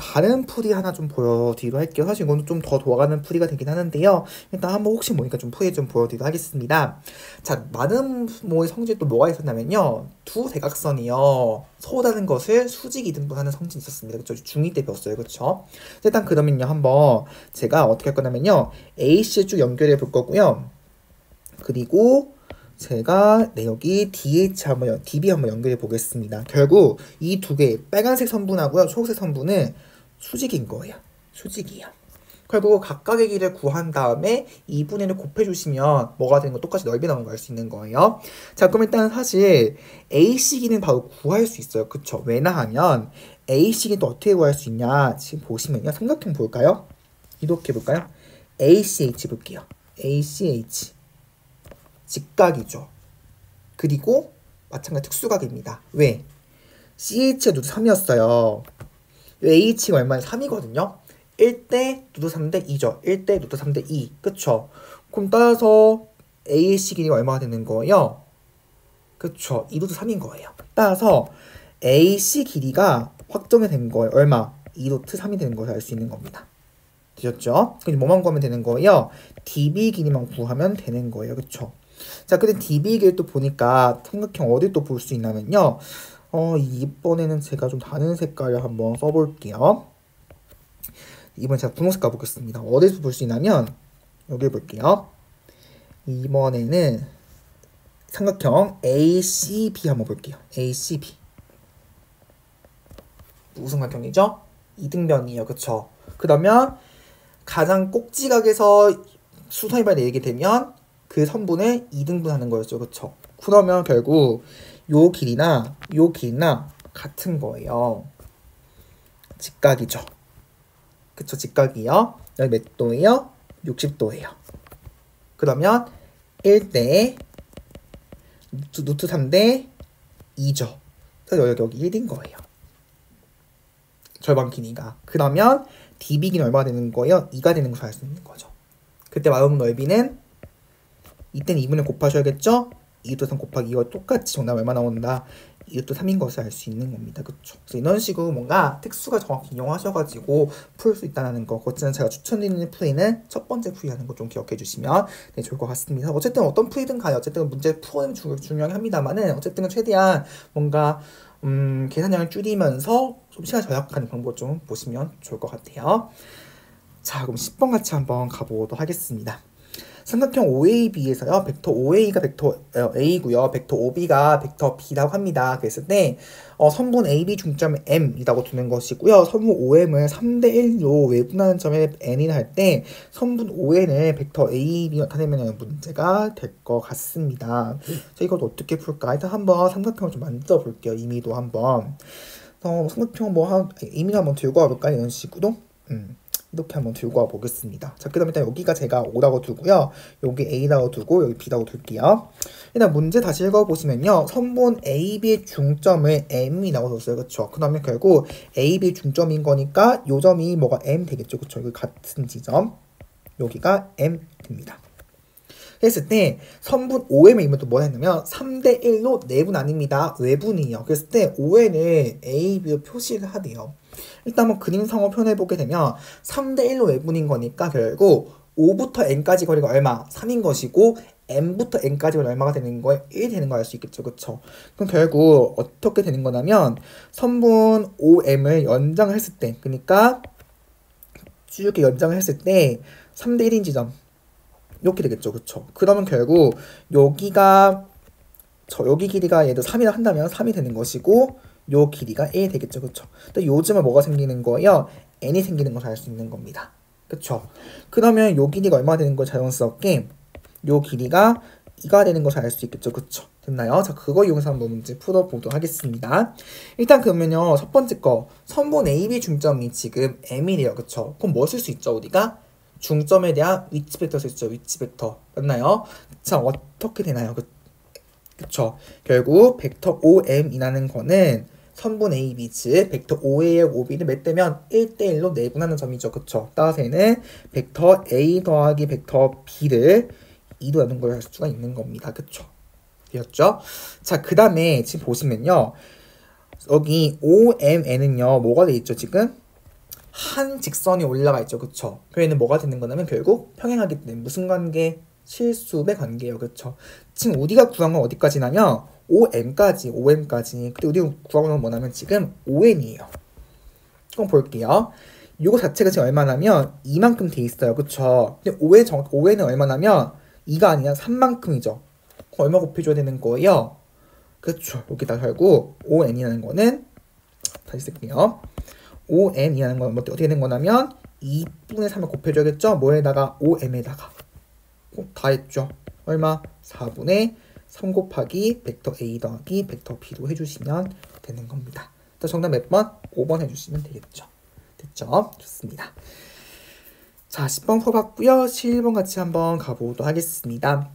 다른 풀이 하나 좀 보여드리도록 할게요. 사실 이거는 좀 더 돌아가는 풀이가 되긴 하는데요. 일단 한번 혹시 모르니까 좀 풀이 좀 보여드리도록 하겠습니다. 자, 많은 모의 성질이 또 뭐가 있었냐면요. 두 대각선이요. 서로 다른 것을 수직 이등분하는 성질이 있었습니다. 그쵸? 중2 때 배웠어요. 그쵸? 일단 그러면요. 한번 제가 어떻게 할 거냐면요. AC를 쭉 연결해 볼 거고요. 그리고 제가 여기 DB 한번 연결해 보겠습니다. 결국 이 두 개, 빨간색 선분하고요, 초록색 선분은 수직인 거예요. 수직이에요. 결국 각각의 길을 구한 다음에 2분의 1을 곱해주시면 뭐가 되는 거 똑같이 넓이 나오는 걸 알 수 있는 거예요. 자, 그럼 일단 사실 AC 길이는 바로 구할 수 있어요. 그쵸? 왜냐하면 AC 길이는 어떻게 구할 수 있냐? 지금 보시면요. 삼각형 볼까요? 이렇게 볼까요? ACH 볼게요. ACH. 직각이죠. 그리고 마찬가지 특수각입니다. 왜? CH가 누드 3이었어요. H가 얼마나 3이거든요. 1대 누드 3대 2죠. 1대 누드 3대 2. 그쵸? 그럼 따라서 AC 길이가 얼마가 되는 거예요? 그쵸? 2 루트 3인 거예요. 따라서 AC 길이가 확정이 된 거예요. 얼마? 2 루트 3이 되는 것을 알 수 있는 겁니다. 되셨죠? 그럼 뭐만 구하면 되는 거예요? DB 길이만 구하면 되는 거예요. 그쵸? 자, 근데 DB 길이 또 보니까 삼각형 어디 또 볼 수 있냐면요. 이번에는 제가 좀 다른 색깔을 한번 써볼게요. 이번엔 제가 분홍 색깔 보겠습니다. 어디서 볼 수 있냐면 여기 볼게요. 이번에는 삼각형 ACB 한번 볼게요. ACB. 무슨 삼각형이죠? 이등변이에요. 그쵸? 그러면 가장 꼭지각에서 수선이발 내리게 되면 그 선분을 2등분 하는 거였죠. 그쵸? 그러면 결국 요 길이나 같은 거예요. 직각이죠. 그쵸? 직각이요. 여기 몇 도예요? 60도예요. 그러면 1대 루트 3대 2죠. 그래서 여기 1인 거예요. 절반 길이가. 그러면 DB 길이는 얼마가 되는 거예요? 2가 되는 것을 알 수 있는 거죠. 그때 마음 넓이는 이때는 2분의 곱하셔야겠죠? 2루트 3 곱하기 이거 똑같이 정답 얼마 나온다? 2루트 3인 것을 알 수 있는 겁니다. 그쵸? 그래서 이런 식으로 뭔가 특수가 정확히 이용하셔가지고 풀 수 있다는 거. 어쨌든 제가 추천드리는 풀이는 첫 번째 풀이하는 거 좀 기억해 주시면 네, 좋을 것 같습니다. 어쨌든 어떤 풀이든 가요. 어쨌든 문제 풀어내면 중요하긴 합니다만은 어쨌든 최대한 뭔가 계산량을 줄이면서 좀 시간 절약하는 방법 좀 보시면 좋을 것 같아요. 자, 그럼 10번 같이 한번 가보도록 하겠습니다. 삼각형 OAB에서요. 벡터 OA가 벡터 A고요. 벡터 OB가 벡터 B라고 합니다. 그랬을 때 선분 AB 중점 M이라고 두는 것이고요. 선분 OM을 3대 1로 외분하는 점에 N이라 할 때 선분 ON을 벡터 AB로 나타내면 문제가 될 것 같습니다. 자, 이걸 어떻게 풀까? 일단 한번 삼각형을 좀 만들어 볼게요. 이미도 한번. 삼각형 이미도 한번 들고 와볼까요? 이런 식으로. 이렇게 한번 들고 와 보겠습니다. 자, 그 다음에 일단 여기가 제가 O라고 두고요. 여기 A라고 두고 여기 B라고 둘게요. 일단 문제 다시 읽어보시면요. 선분 AB의 중점을 M이라고 뒀어요. 그쵸? 그 다음에 결국 AB의 중점인 거니까 요 점이 뭐가 M 되겠죠. 그쵸? 여기 같은 지점. 여기가 M 됩니다. 했을 때 선분 OM의 이면 또 뭐라 했냐면 3대 1로 내분 아닙니다. 외분이에요. 그랬을 때 ON을 A, B로 표시를 하대요. 일단 한번 그림상으로 표현해보게 되면 3대 1로 외분인 거니까 결국 5부터 n까지 거리가 얼마? 3인 것이고 n부터 n까지 거리가 얼마가 되는 거예요? 1 되는 거 알 수 있겠죠. 그쵸? 그럼 결국 어떻게 되는 거냐면 선분 OM을 연장을 했을 때 그러니까 쭉 이렇게 연장을 했을 때 3대 1인 지점 이렇게 되겠죠. 그쵸? 그러면 결국 여기가 여기 길이가 얘도 3이라 한다면 3이 되는 것이고 요 길이가 1 되겠죠. 그쵸? 근데 요즘은 뭐가 생기는 거예요? n이 생기는 것을 알 수 있는 겁니다. 그쵸? 그러면 요 길이가 얼마 되는 거 자연스럽게 요 길이가 2가 되는 것을 알 수 있겠죠. 그쵸? 됐나요? 자, 그거 이용해서 한번 문제 풀어보도록 하겠습니다. 일단 그러면요. 첫 번째 거 선분 AB 중점이 지금 M이래요. 그쵸? 그럼 뭐 쓸 수 있죠? 우리가? 중점에 대한 위치 벡터 쓸 수 있죠. 위치 벡터. 맞나요? 자, 어떻게 되나요? 그쵸? 결국 벡터 OM이라는 거는 선분 AB 즉 벡터 OA의 OB는 몇 대면 1대1로 내분하는 점이죠. 그쵸? 따라서 얘는 벡터 A 더하기 벡터 B를 2로 나눈 걸 할 수가 있는 겁니다. 그쵸? 되었죠? 자, 그 다음에 지금 보시면요. 여기 OMN은요. 뭐가 돼 있죠? 지금? 한 직선이 올라가 있죠. 그쵸? 그에는 뭐가 되는 거냐면 결국 평행하기 때문에 무슨 관계? 실수의 관계예요. 그쵸? 지금 우리가 구한 건 어디까지냐면 OM까지. 근데 우리가 구한 건 뭐냐면 지금 ON이에요. 그럼 볼게요. 이거 자체가 지금 얼마냐면 2만큼 돼 있어요. 그쵸? 근데 ON은 얼마냐면 2가 아니라 3만큼이죠. 그럼 얼마 곱해줘야 되는 거예요? 그쵸? 여기다 결국 ON이라는 거는 다시 쓸게요. ON이라는 건 어떻게 되는 거냐면 2분의 3을 곱해줘야겠죠? 뭐에다가? OM에다가. 다 했죠? 얼마? 4분의 3 곱하기 벡터 A 더하기 벡터 B로 해주시면 되는 겁니다. 정답 몇 번? 5번 해주시면 되겠죠. 됐죠? 좋습니다. 자, 10번 풀어봤고요. 11번 같이 한번 가보도록 하겠습니다.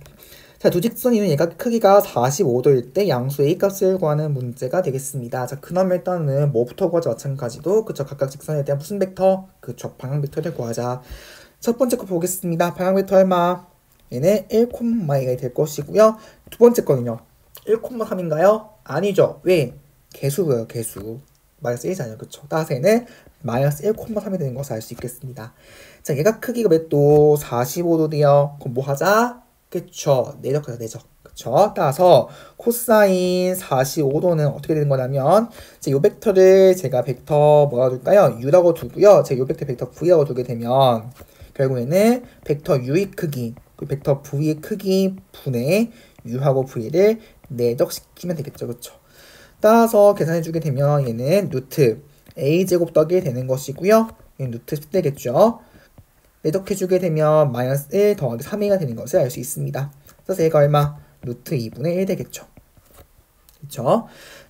자, 두 직선이 있는 얘가 크기가 45도일 때 양수 A 값을 구하는 문제가 되겠습니다. 자, 그럼 일단은 뭐부터 구하자 마찬가지도 그쵸, 각각 직선에 대한 무슨 벡터? 그쵸, 방향 벡터를 구하자. 첫 번째 거 보겠습니다. 방향 벡터 얼마? 얘는 1,2가 될 것이고요. 두 번째 거는요. 1,3인가요? 아니죠. 왜? 개수고요, 개수. 마이너스 1이잖아요. 그쵸? 따라서 얘는 마이너스 1,3이 되는 것을 알 수 있겠습니다. 자, 얘가 크기가 몇 도? 45도 돼요. 그럼 뭐 하자? 그쵸? 내적하자, 내적. 그쵸? 따라서 코사인 45도는 어떻게 되는 거냐면 요 벡터를 제가 벡터 뭐라고 둘까요? U라고 두고요. 제가 요 벡터 V라고 두게 되면 결국에는 벡터 U의 크기, 그 벡터 V의 크기 분의 U하고 V를 내적시키면 되겠죠. 그쵸? 따라서 계산해주게 되면 얘는 루트 a제곱 더하기 되는 것이고요. 얘는 루트 10 되겠죠. 내적해주게 되면 마이너스 1 더하기 3a가 되는 것을 알 수 있습니다. 그래서 얘가 얼마? 루트 2분의 1 되겠죠. 그쵸?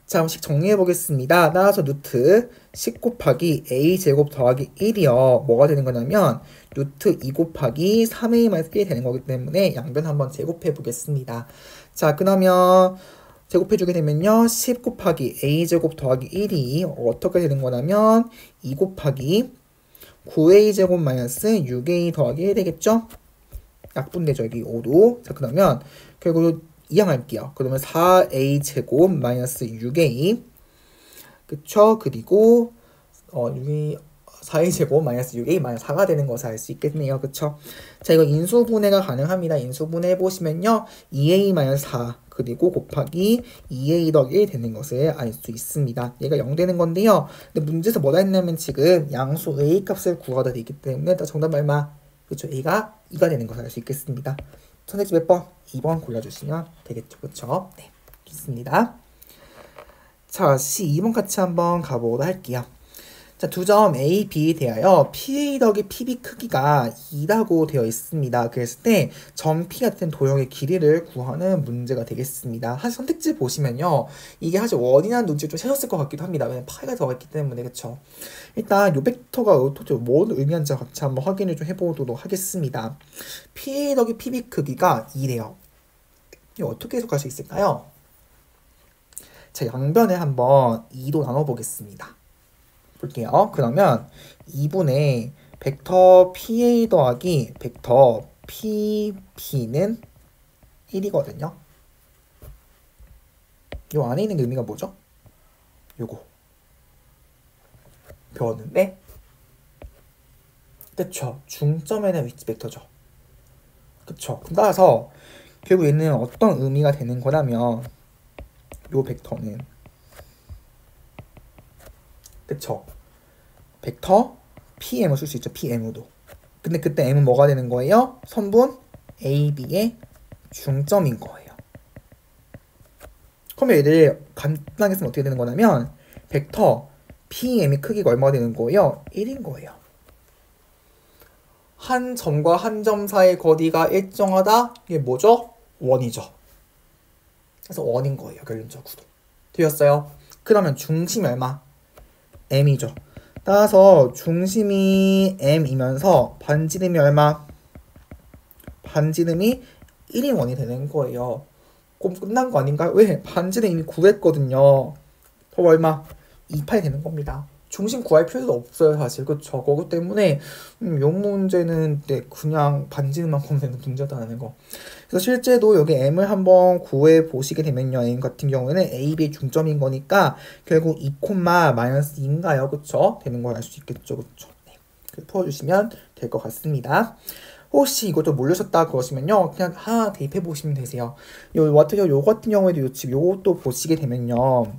자, 한번씩 정리해 보겠습니다. 따라서 루트 10 곱하기 a제곱 더하기 1이요. 뭐가 되는 거냐면 루트 2 곱하기 3a 마이너스 1이 되는 거기 때문에 양변 한번 제곱해 보겠습니다. 자, 그러면 제곱해주게 되면요. 10 곱하기 a제곱 더하기 1이 어떻게 되는 거냐면 2 곱하기 9a제곱 마이너스 6a 더하기 1 되겠죠? 약분되죠. 여기 5도. 자, 그러면 결국 이항할게요. 그러면 4a제곱 마이너스 6a 그쵸? 그리고 6a 4a제곱 마이너스 6a 마이너스 4가 되는 것을 알 수 있겠네요. 그쵸? 자, 이거 인수분해가 가능합니다. 인수분해 해보시면요. 2a 마이너스 4 그리고 곱하기 2a 더하기 1 되는 것을 알 수 있습니다. 얘가 0 되는 건데요. 근데 문제에서 뭐라 했냐면 지금 양수 a 값을 구하다 되기 때문에 정답 얼마? 그쵸? a가 2가 되는 것을 알 수 있겠습니다. 선택지 몇 번? 2번 골라주시면 되겠죠. 그쵸? 네. 좋습니다. 자, C2번 같이 한번 가보도록 할게요. 자, 두 점 A, B에 대하여 PA 더하기 PB 크기가 2라고 되어 있습니다. 그랬을 때 점 P 같은 도형의 길이를 구하는 문제가 되겠습니다. 사실 선택지 보시면요. 이게 사실 원이라는 눈치를 좀 채셨을 것 같기도 합니다. 왜냐면 파이가 들어가 있기 때문에. 그쵸? 일단 요 벡터가 도대체 뭘 의미하는지 같이 한번 확인을 좀 해보도록 하겠습니다. PA 더하기 PB 크기가 2래요. 이거 어떻게 해석할 수 있을까요? 자, 양변을 한번 2로 나눠보겠습니다. 볼게요. 그러면 2분의 벡터 PA 더하기 벡터 PB는 1이거든요. 요 안에 있는 의미가 뭐죠? 요거. 배웠는데 그쵸. 중점에 대한 위치 벡터죠. 그쵸. 따라서 결국 얘는 어떤 의미가 되는 거냐면 요 벡터는 그쵸. 벡터 PM을 쓸 수 있죠. PM으로. 근데 그때 M은 뭐가 되는 거예요? 선분 AB의 중점인 거예요. 그럼 얘를 간단하게 쓰면 어떻게 되는 거냐면 벡터 PM의 크기가 얼마가 되는 거예요? 1인 거예요. 한 점과 한 점 사이의 거리가 일정하다? 이게 뭐죠? 원이죠. 그래서 원인 거예요. 결론적으로. 되었어요? 그러면 중심이 얼마? M이죠. 따라서 중심이 M이면서 반지름이 얼마? 반지름이 1인 원이 되는 거예요. 그럼 끝난 거 아닌가요? 왜? 반지름 이미 구했거든요. 그럼 얼마? 2파이 되는 겁니다. 중심 구할 필요도 없어요, 사실. 그쵸? 그거 때문에 요 문제는 네, 그냥 반지름만 구하면 되는 문제다라는 거. 그래서 실제로 여기 M을 한번 구해 보시게 되면요. M 같은 경우에는 A, B의 중점인 거니까 결국 2, 마이너스 2인가요? 그쵸? 되는 걸 알 수 있겠죠. 그쵸? 네. 풀어주시면 될 것 같습니다. 혹시 이것도 모르셨다 그러시면요. 그냥 하나 대입해 보시면 되세요. 요 같은 경우에도 요것도 보시게 되면요.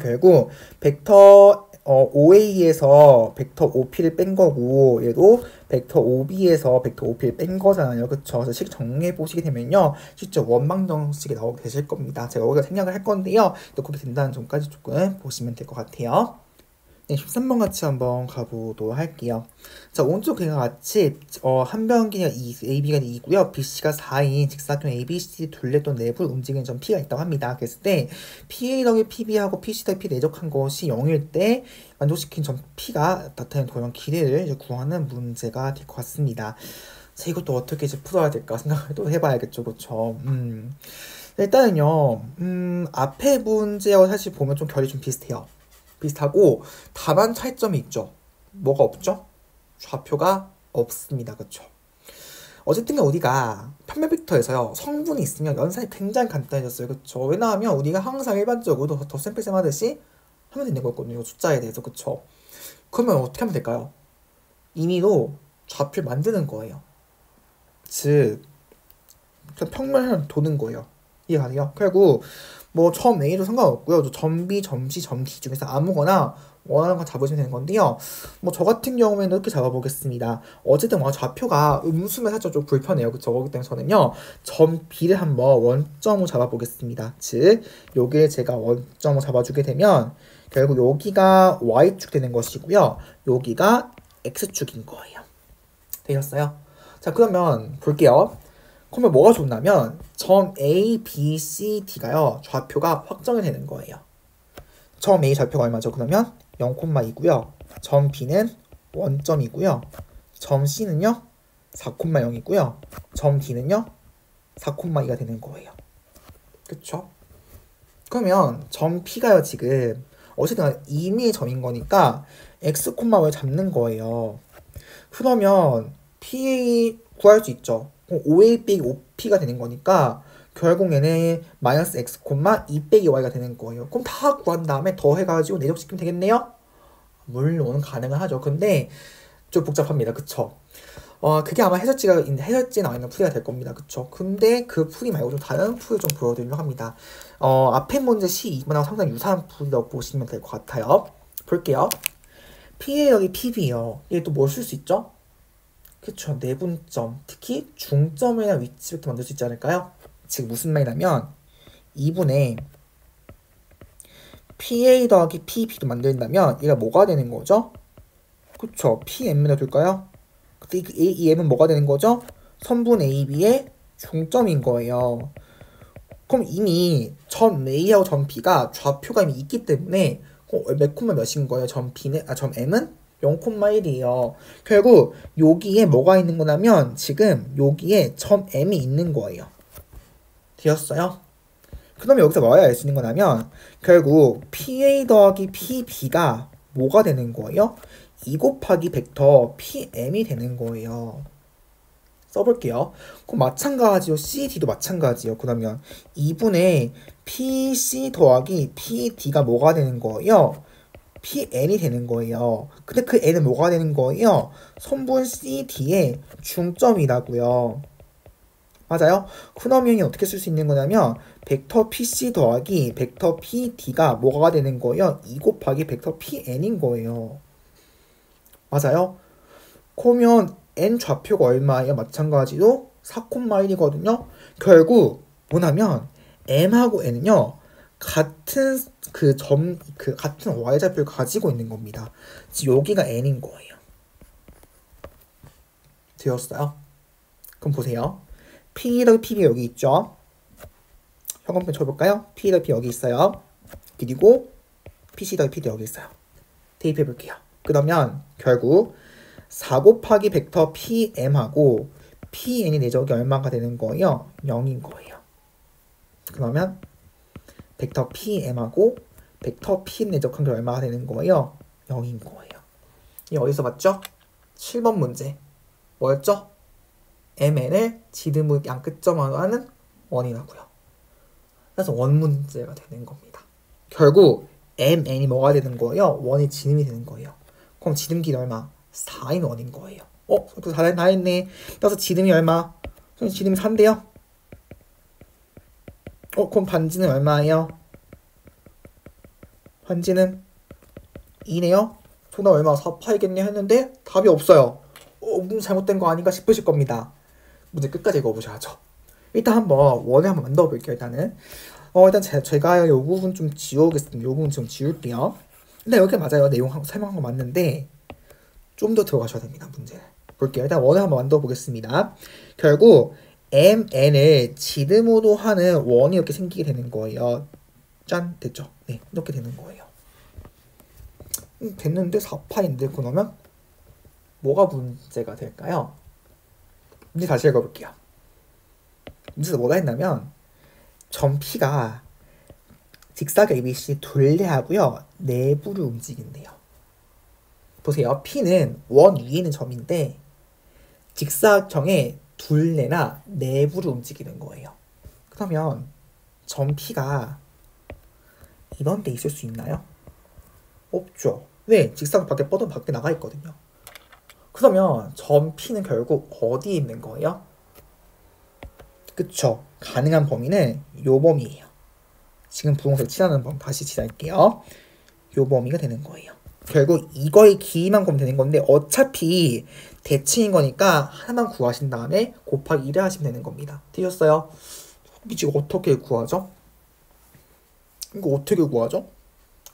결국 벡터 OA에서 벡터 OP를 뺀 거고 얘도 벡터 OB에서 벡터 OP를 뺀 거잖아요. 그쵸? 그래서 식 정리해 보시게 되면요. 실제 원방정식이 나오게 되실 겁니다. 제가 여기가 생략을 할 건데요. 또 그렇게 된다는 점까지 조금 보시면 될 것 같아요. 네, 13번 같이 한번 가보도록 할게요. 자, 오른쪽 그림과 같이 한 변기가 AB가 2고요. BC가 4인 직사각형 ABC 둘레돈 내부를 움직이는 점 P가 있다고 합니다. 그랬을 때 PA 더하기 PB하고 PC 더하기 P 내적한 것이 0일 때 만족시킨 점 P가 나타내는 도형 길이를 이제 구하는 문제가 될 것 같습니다. 자, 이것도 어떻게 이제 풀어야 될까 생각을 또 해봐야겠죠. 그쵸? 일단은요, 앞에 문제와 사실 보면 좀 결이 좀 비슷해요. 비슷하고 다만 차이점이 있죠. 뭐가 없죠? 좌표가 없습니다. 그쵸? 어쨌든 우리가 평면 벡터에서요 성분이 있으면 연산이 굉장히 간단해졌어요. 그쵸? 왜냐하면 우리가 항상 일반적으로 덧셈 하듯이 하면 되는 거였거든요. 숫자에 대해서. 그쵸? 그러면 어떻게 하면 될까요? 임의로 좌표를 만드는 거예요. 즉 평면을 도는 거예요. 이해가 돼요? 결국 뭐 점 A도 상관없고요. 점 B, 점 C, 점 D 중에서 아무거나 원하는 거 잡으시면 되는 건데요. 뭐 저 같은 경우에는 이렇게 잡아보겠습니다. 어쨌든 좌표가 음수면 살짝 좀 불편해요. 그쵸? 그렇기 때문에 저는요 점 B를 한번 원점으로 잡아보겠습니다. 즉 여기를 제가 원점으로 잡아주게 되면 결국 여기가 Y축 되는 것이고요. 여기가 X축인 거예요. 되셨어요? 자, 그러면 볼게요. 그러면 뭐가 좋냐면 점 A, B, C, D가요 좌표가 확정이 되는 거예요. 점 A 좌표가 얼마죠? 그러면 0,2고요. 점 B는 원점이고요. 점 C는요 4,0이고요. 점 D는요 4,2가 되는 거예요. 그쵸? 그러면 점 P가요 지금 어쨌든 임의의 점인 거니까 X, Y를 잡는 거예요. 그러면 PA 구할 수 있죠. 5A 빼기 5P가 되는 거니까 결국에는 마이너스 X, 2 빼기 Y가 되는 거예요. 그럼 다 구한 다음에 더해가지고 내적시키면 되겠네요? 물론 가능은 하죠. 근데 좀 복잡합니다. 그쵸? 그게 아마 해설지나 아니면 풀이가 될 겁니다. 그쵸? 근데 그 풀이 말고 좀 다른 풀을 좀 보여드리려고 합니다. 앞에 문제 C2번하고 상당히 유사한 풀이라고 보시면 될 것 같아요. 볼게요. PA 여기 PB요. 이게 또 뭘 쓸 수 있죠? 그쵸, 내분점, 특히 중점이나 위치 벡터 만들 수 있지 않을까요? 즉 무슨 말이냐면 2분의 PA 더하기 PB도 만든다면 얘가 뭐가 되는 거죠? 그쵸, PM이라 둘까요? 이 M은 뭐가 되는 거죠? 선분 AB의 중점인 거예요. 그럼 이미 점 A하고 점 B가 좌표가 이미 있기 때문에 몇 콤마 몇인 거예요? 점 M은 0,1이에요. 결국 여기에 뭐가 있는 거냐면 지금 여기에 점 M이 있는 거예요. 되었어요? 그러면 여기서 뭐가 알 수 있는 거냐면 결국 PA 더하기 PB가 뭐가 되는 거예요? 2 곱하기 벡터 PM이 되는 거예요. 써볼게요. 그럼 마찬가지요. CD도 마찬가지요. 그러면 2분의 PC 더하기 PD가 뭐가 되는 거예요? PN이 되는 거예요. 근데 그 N은 뭐가 되는 거예요? 선분 CD의 중점이라고요. 맞아요? 그러면 어떻게 쓸 수 있는 거냐면 벡터 PC 더하기 벡터 PD가 뭐가 되는 거예요? 2 곱하기 벡터 PN인 거예요. 맞아요? 그러면 N 좌표가 얼마예요? 마찬가지로 4,1이거든요. 결국 뭐냐면 M하고 N은요 같은 같은 y좌표를 가지고 있는 겁니다. 지금 여기가 n인 거예요. 되었어요? 그럼 보세요. P 더하기 P가 여기 있죠. 형광펜 쳐볼까요? P 더하기 P 여기 있어요. 그리고 PC 더하기 P도 여기 있어요. 대입해 볼게요. 그러면 결국 4 곱하기 벡터 PM하고 PN이 내적이 얼마가 되는 거예요? 0인 거예요. 그러면 벡터 PM하고 벡터 PM 내적한 게 얼마가 되는 거예요? 0인 거예요. 이 어디서 봤죠? 7번 문제. 뭐였죠? MN을 지름의 양 끝점으로 하는 원이라고요. 그래서 원 문제가 되는 겁니다. 결국 MN이 뭐가 되는 거예요? 원의 지름이 되는 거예요. 그럼 지름 길이 얼마? 4인 원인 거예요. 또 다 했네. 따라서 지름이 얼마? 지름이 3인데요. 그럼 반지는 얼마예요? 반지는 2네요. 정답 얼마? 4파이겠네 했는데 답이 없어요. 잘못된 거 아닌가 싶으실 겁니다. 문제 끝까지 읽어보셔야죠. 일단 한번 원을 한번 만들어 볼게요. 일단은 일단 제가 요 부분 좀 지우겠습니다. 요 부분 좀 지울게요. 근데 여기 맞아요. 내용 설명한 거 맞는데 좀 더 들어가셔야 됩니다. 문제를 볼게요. 일단 원을 한번 만들어 보겠습니다. 결국 mn을 지름으로 하는 원이 이렇게 생기게 되는 거예요. 짠, 됐죠? 네, 이렇게 되는 거예요. 됐는데 4파인데 그러면 뭐가 문제가 될까요? 문제 다시 읽어볼게요. 문제에서 뭐가 했냐면 점 P가 직사각 ABC 둘레하고요 내부를 움직인대요. 보세요. P는 원 위에 있는 점인데 직사각형의 둘레나 내부를 움직이는 거예요. 그러면 점 P가 이런 데 있을 수 있나요? 없죠. 왜? 직사각 밖에 뻗으면 밖에 나가 있거든요. 그러면 점 P는 결국 어디에 있는 거예요? 그쵸. 가능한 범위는 요 범위예요. 지금 분홍색 칠하는 범위 다시 칠할게요. 요 범위가 되는 거예요. 결국 이거의 길이만 구하면 되는 건데 어차피 대칭인 거니까 하나만 구하신 다음에 곱하기 1을 하시면 되는 겁니다. 되셨어요? 이거 어떻게 구하죠? 이거 어떻게 구하죠?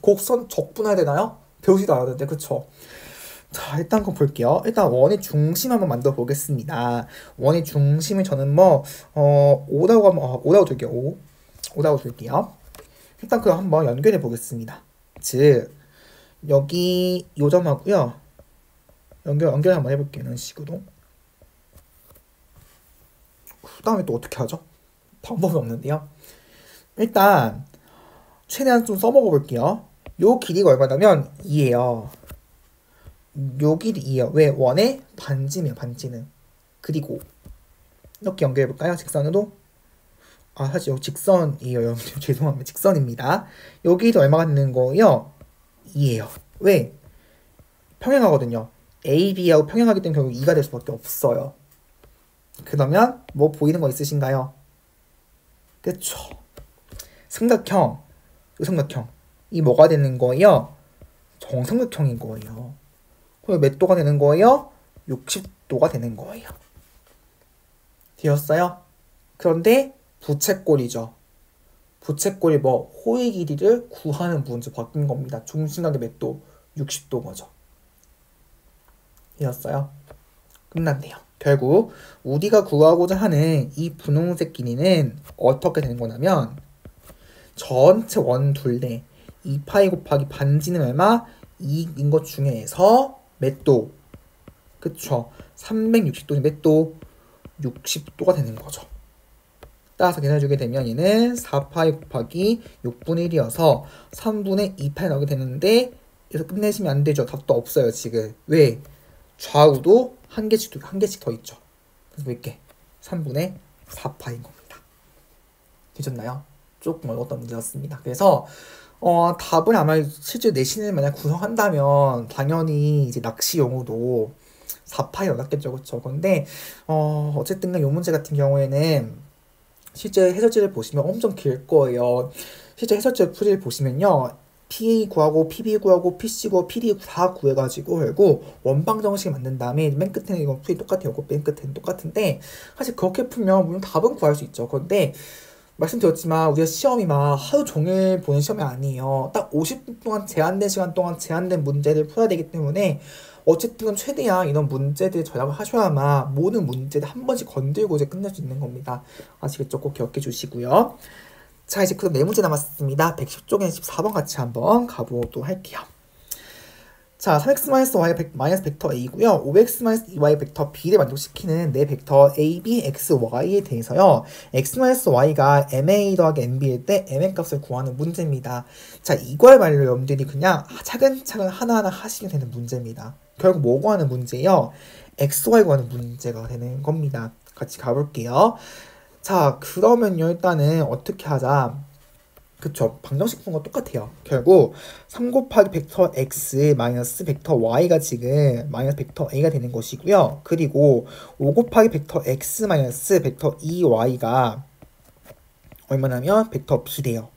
곡선 적분해야 되나요? 배우지도 않았는데 그쵸? 자, 일단 그거 볼게요. 일단 원의 중심 한번 만들어 보겠습니다. 원의 중심을 저는 5라고 둘게요. 5라고 둘게요. 일단 그거 한번 연결해 보겠습니다. 즉 여기 요 점하고요. 연결 한번 해볼게요. 이런 식으로. 그 다음에 또 어떻게 하죠? 방법이 없는데요. 일단 최대한 좀 써먹어 볼게요. 요 길이가 얼마냐면 2예요. 요 길이 2예요. 왜? 원의 반지네요. 반지는. 그리고 이렇게 연결해 볼까요? 직선으로. 사실 여기 직선이에요. 여러분 죄송합니다. 직선입니다. 여기도 얼마가 되는 거예요? 2예요. 왜? 평행하거든요. A, B하고 평행하기 때문에 결국 2가 될 수밖에 없어요. 그러면 뭐 보이는 거 있으신가요? 그쵸? 삼각형, 삼각형. 이 뭐가 되는 거예요? 정삼각형인 거예요. 그럼 몇 도가 되는 거예요? 60도가 되는 거예요. 되었어요? 그런데 부채꼴이죠. 부채꼴이 호의 길이를 구하는 문제 바뀐 겁니다. 중심각이 몇 도? 60도 거죠. 되었어요? 끝났네요. 결국 우리가 구하고자 하는 이 분홍색 길이는 어떻게 되는 거냐면 전체 원 둘레 2파이 곱하기 반지는 얼마? 2인 것 중에서 몇 도? 그쵸? 360도는 몇 도? 60도가 되는 거죠. 따라서 계산해주게 되면 얘는 4파이 곱하기 6분의 1이어서 3분의 2파이 나오게 되는데 그래서 끝내시면 안 되죠. 답도 없어요 지금. 왜? 좌우도 한 개씩 더 있죠. 그래서 몇 개? 3분의 4파인 겁니다. 되셨나요? 조금 어려웠던 문제였습니다. 그래서 답을 아마 실제 내신을 만약 구성한다면 당연히 이제 낚시용으로 4파이 나왔겠죠. 그렇죠? 근데 어쨌든 이 문제 같은 경우에는 실제 해설지를 보시면 엄청 길 거예요. 실제 해설지 풀이를 보시면요. PA 구하고 PB 구하고 PC 구하고 PD 다 구해가지고 결국 원방 정식 만든 다음에 맨 끝에는 이거 풀이 똑같아요. 맨 끝에는 똑같은데 사실 그렇게 풀면 물론 답은 구할 수 있죠. 그런데 말씀드렸지만 우리가 시험이 막 하루 종일 보는 시험이 아니에요. 딱 50분 동안 제한된 시간 동안 제한된 문제를 풀어야 되기 때문에 어쨌든 최대한 이런 문제들 전략을 하셔야만 모든 문제들 한 번씩 건들고 이제 끝낼 수 있는 겁니다. 아시겠죠? 꼭 기억해 주시고요. 자, 이제 그럼 4문제 남았습니다. 110쪽에 14번 같이 한번 가보도록 할게요. 자, 3x-y 마이너스 벡터 a고요. 5x-2y 벡터 b를 만족시키는 네 벡터 a, b, x, y에 대해서요. x-y가 ma 더하기 mb일 때 mn 값을 구하는 문제입니다. 자, 이걸 말로 여러분들이 그냥 차근차근 하나하나 하시면 되는 문제입니다. 결국 뭐 구하는 문제예요? xy 구하는 문제가 되는 겁니다. 같이 가볼게요. 자, 그러면요, 일단은 어떻게 하자. 그쵸. 방정식 푸는 거 똑같아요. 결국 3 곱하기 벡터 x 마이너스 벡터 y가 지금 마이너스 벡터 a가 되는 것이고요. 그리고 5 곱하기 벡터 x 마이너스 벡터 2y가 얼마냐면 벡터 b 돼요.